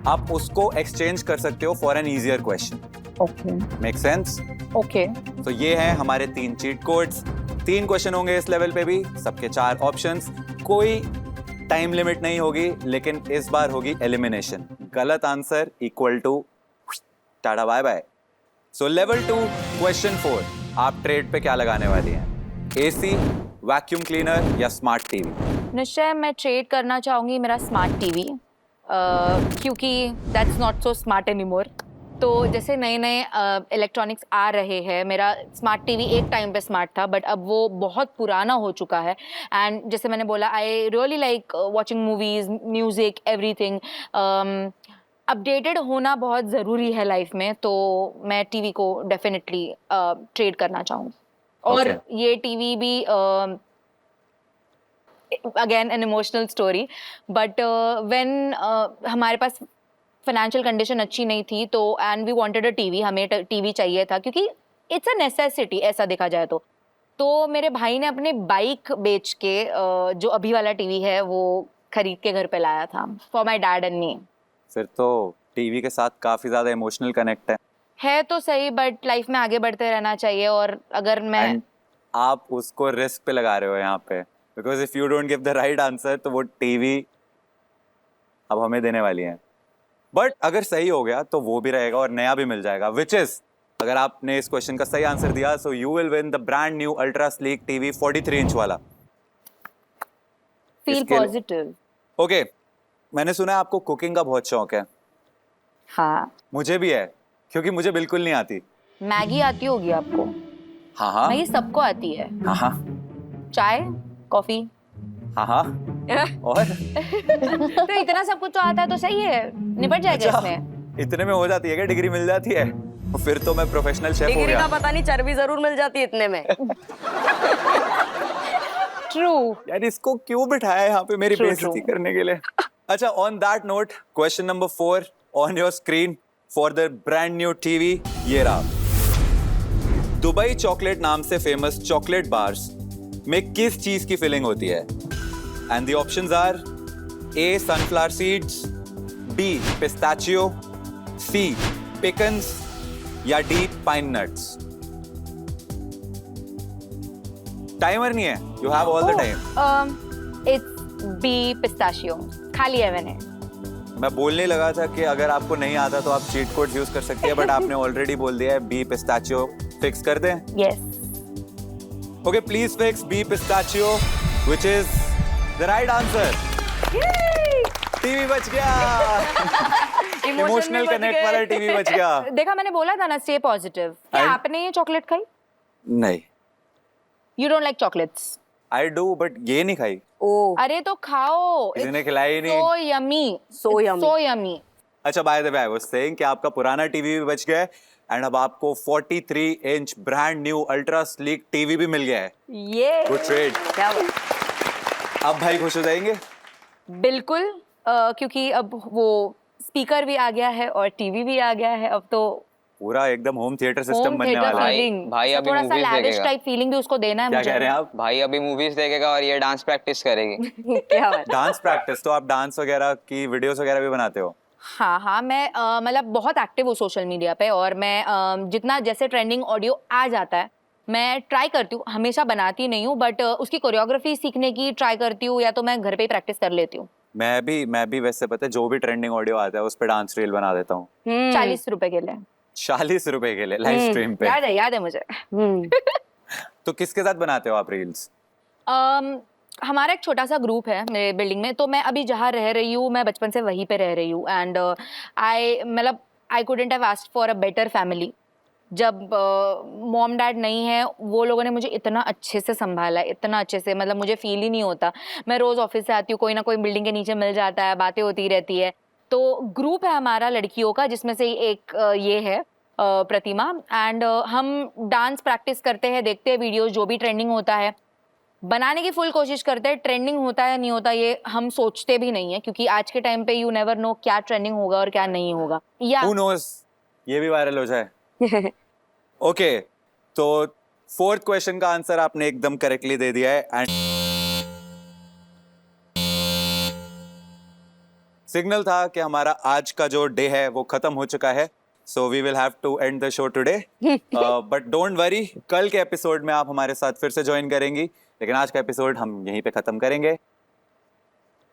आप उसको एक्सचेंज कर सकते हो for an easier question. Okay. Make sense? Okay. तो ये हैं हमारे 3 चीट कोड्स. 3 क्वेश्चन होंगे इस लेवल पे भी, सबके 4 ऑप्शंस. कोई टाइम लिमिट नहीं होगी, लेकिन इस बार होगी एलिमिनेशन. गलत answer equal to tata bye bye. So level 2 question 4, आप ट्रेड पे क्या लगाने वाली हैं? एसी, वैक्यूम क्लीनर या स्मार्ट टीवी? निश्चय मैं ट्रेड करना चाहूँगी मेरा स्मार्ट टीवी, क्योंकि that's not so smart anymore. तो जैसे नए नए इलेक्ट्रॉनिक्स आ रहे हैं, मेरा स्मार्ट टीवी एक टाइम पे स्मार्ट था, बट अब वो बहुत पुराना हो चुका है. एंड जैसे मैंने बोला, I really like watching movies, music, everything. Updated होना बहुत ज़रूरी है लाइफ में, तो मैं टीवी को डेफिनेटली ट्रेड करना चाहूँगी. और ये टीवी भी again an emotional story, but when हमारे पास फाइनेंशियल कंडीशन अच्छी नहीं थी, तो and we wanted a TV, हमें टीवी चाहिए था क्योंकि इट्स अ नेसेसिटी ऐसा देखा जाए तो मेरे भाई ने अपने बाइक बेच के जो अभी वाला टीवी है वो खरीद के घर पे लाया था for my dad and me. फिर तो टीवी के साथ काफी ज्यादा इमोशनल कनेक्ट है तो सही, बट लाइफ में आगे बढ़ते रहना चाहिए. और अगर मैं And आप उसको रिस्क पे लगा रहे हो यहाँ पे, because if you don't give the right answer तो वो टीवी अब हमें देने वाली है. बट अगर सही हो गया तो वो भी रहेगा और नया भी मिल जाएगा, विच इज, अगर आपने इस क्वेश्चन का सही आंसर दिया, so you will win the brand new ultra sleek TV 43 inch वाला. Feel positive. ओके, मैंने सुना है आपको कुकिंग का बहुत शौक है. हाँ, मुझे भी है, क्योंकि मुझे बिल्कुल नहीं आती. मैगी आती होगी आपको? हाँ हाँ मैगी सबको आती है. हाँ हाँ चाय, कॉफी, हाँ हाँ. और तो इतना सब कुछ तो आता है तो सही है, निपट जाएगा अच्छा, इसमें. इतने में हो जाती है क्या? डिग्री मिल जाती है? फिर तो मैं प्रोफेशनल शेफ हो डिग्री गया. का पता नहीं, चर्बी जरूर मिल जाती है इतने में. ट्रू. यार इसको क्यों बिठाया है यहाँ पे मेरी True, बेइज्जती true. करने के लिए? अच्छा, on that note, question number 4 on your screen for the brand new TV. ये रहा. दुबई चॉकलेट नाम से फेमस चॉकलेट बार्स में किस चीज की फिलिंग होती है? And the options are A sunflower seeds, B pistachio, C pecans या डी पाइन नट्स. टाइमर नहीं है, you have all the time. It's B pistachio. खा लिया मैंने. मैं बोलने लगा था कि अगर आपको नहीं आता तो आप चीट कोड यूज कर सकते हैं, बट आपने ऑलरेडी बोल दिया है बी पिस्ताचियो. फिक्स कर दें? Yes. Okay, please fix B pistachio, which is the right answer. TV बच गया। इमोशनल कनेक्ट वाला टीवी बच गया। देखा, मैंने बोला था ना, स्टे पॉजिटिव। क्या I- आपने ये चॉकलेट खाई? नहीं, you don't like chocolates? I do, but ये नहीं खाई। ओ अरे तो खाओ। किसी ने खिलाई ही नहीं। So yummy, So yummy. So yummy. अच्छा, by the way I was saying कि आपका पुराना टीवी भी बच गया है एंड अब आपको 43 inch brand new ultra sleek TV भी मिल गया है। ये गुड ट्रेड। क्या बात। अब भाई खुश हो जाएंगे। बिल्कुल, क्योंकि अब वो स्पीकर भी आ गया है और टीवी भी आ गया है। अब तो पूरा एकदम होम थिएटर सिस्टम होम बनने थिएटर वाला है। फीलिंग, भाई अभी थोड़ा सा movies लैविश देखेगा। टाइप फीलिंग भी उसको देना है क्या मुझे। कह रहे हैं आप? भाई अभी मूवीज देखेगा और ये डांस प्रैक्टिस करेगी। क्या बात। डांस प्रैक्टिस, तो आप डांस वगैरह की वीडियोस वगैरह भी बनाते हो? हाँ, मैं मतलब बहुत एक्टिव हूँ सोशल मीडिया पे, और मैं जितना जैसे ट्रेंडिंग ऑडियो आ जाता है मैं ट्राई करती हूँ। हमेशा बनाती नहीं हूँ, बट उसकी कोरियोग्राफी सीखने की ट्राई करती हूँ, या तो मैं घर पे ही प्रैक्टिस कर लेती हूँ। मैं भी वैसे पता है, जो भी ट्रेंडिंग ऑडियो आता है उस पे डांस रील बना देता हूँ। 40 रुपए के लिए। 40 रुपए के लिए लाइव स्ट्रीम पे। याद है मुझे। तो किसके साथ बनाते हो आप रील्स? हमारा एक छोटा सा ग्रुप है मेरे बिल्डिंग में, तो मैं अभी जहाँ रह रही हूँ मैं बचपन से वहीं पे रह रही हूँ, and I couldn't have asked for a better family. जब मॉम डैड नहीं है, वो लोगों ने मुझे इतना अच्छे से संभाला, इतना अच्छे से, मतलब मुझे फील ही नहीं होता। मैं रोज़ ऑफिस से आती हूँ, कोई ना कोई बिल्डिंग के नीचे मिल जाता है, बातें होती रहती है। तो ग्रुप है हमारा लड़कियों का, जिसमें से एक ये है प्रतिमा, एंड हम डांस प्रैक्टिस करते हैं, देखते हैं वीडियोस, जो भी ट्रेंडिंग होता है बनाने की फुल कोशिश करते हैं। ट्रेंडिंग होता है नहीं होता ये हम सोचते भी नहीं है, क्योंकि आज के टाइम पे यू नेवर नो क्या ट्रेंडिंग होगा और क्या नहीं होगा। या Who knows? ये भी वायरल हो जाए। ओके, तो 4th क्वेश्चन का आंसर आपने एकदम करेक्टली दे दिया है एंड सिग्नल था कि हमारा आज का जो डे है वो खत्म हो चुका है। So we will have to end the show today, but don't worry, कल के एपिसोड में आप हमारे साथ फिर से ज्वाइन करेंगी, लेकिन आज का एपिसोड हम यहीं पे खत्म करेंगे।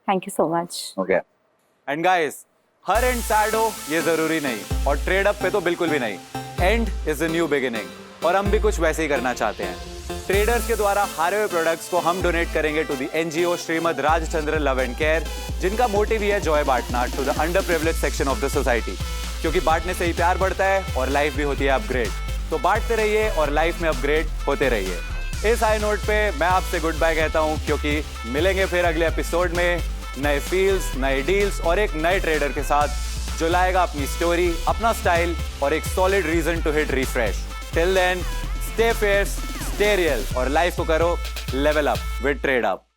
Thank you so much. Okay, and guys, her and sad हो ये जरूरी नहीं, और ट्रेड अप पे तो बिल्कुल भी नहीं। And is a new beginning, और हम भी कुछ वैसे ही करना चाहते हैं। ट्रेडर्स के द्वारा हारे हुए प्रोडक्ट्स को हम डोनेट करेंगे to the NGO Shrimad Rajchandra love and care, जिनका मोटिव ही है जॉय बांटना to the under privilege section of the society, क्योंकि बांटने से ही प्यार बढ़ता है और लाइफ भी होती है अपग्रेड। तो बांटते रहिए और लाइफ में अपग्रेड होते रहिए। इस हाई नोट पे मैं आपसे गुड बाय कहता हूं, क्योंकि मिलेंगे फिर अगले एपिसोड में नए फील्ड्स, नए डील्स और एक नए ट्रेडर के साथ, जो लाएगा अपनी स्टोरी, अपना स्टाइल और एक solid reason to hit refresh. Till then, stay fierce, stay real और लाइफ को करो level up with trade up.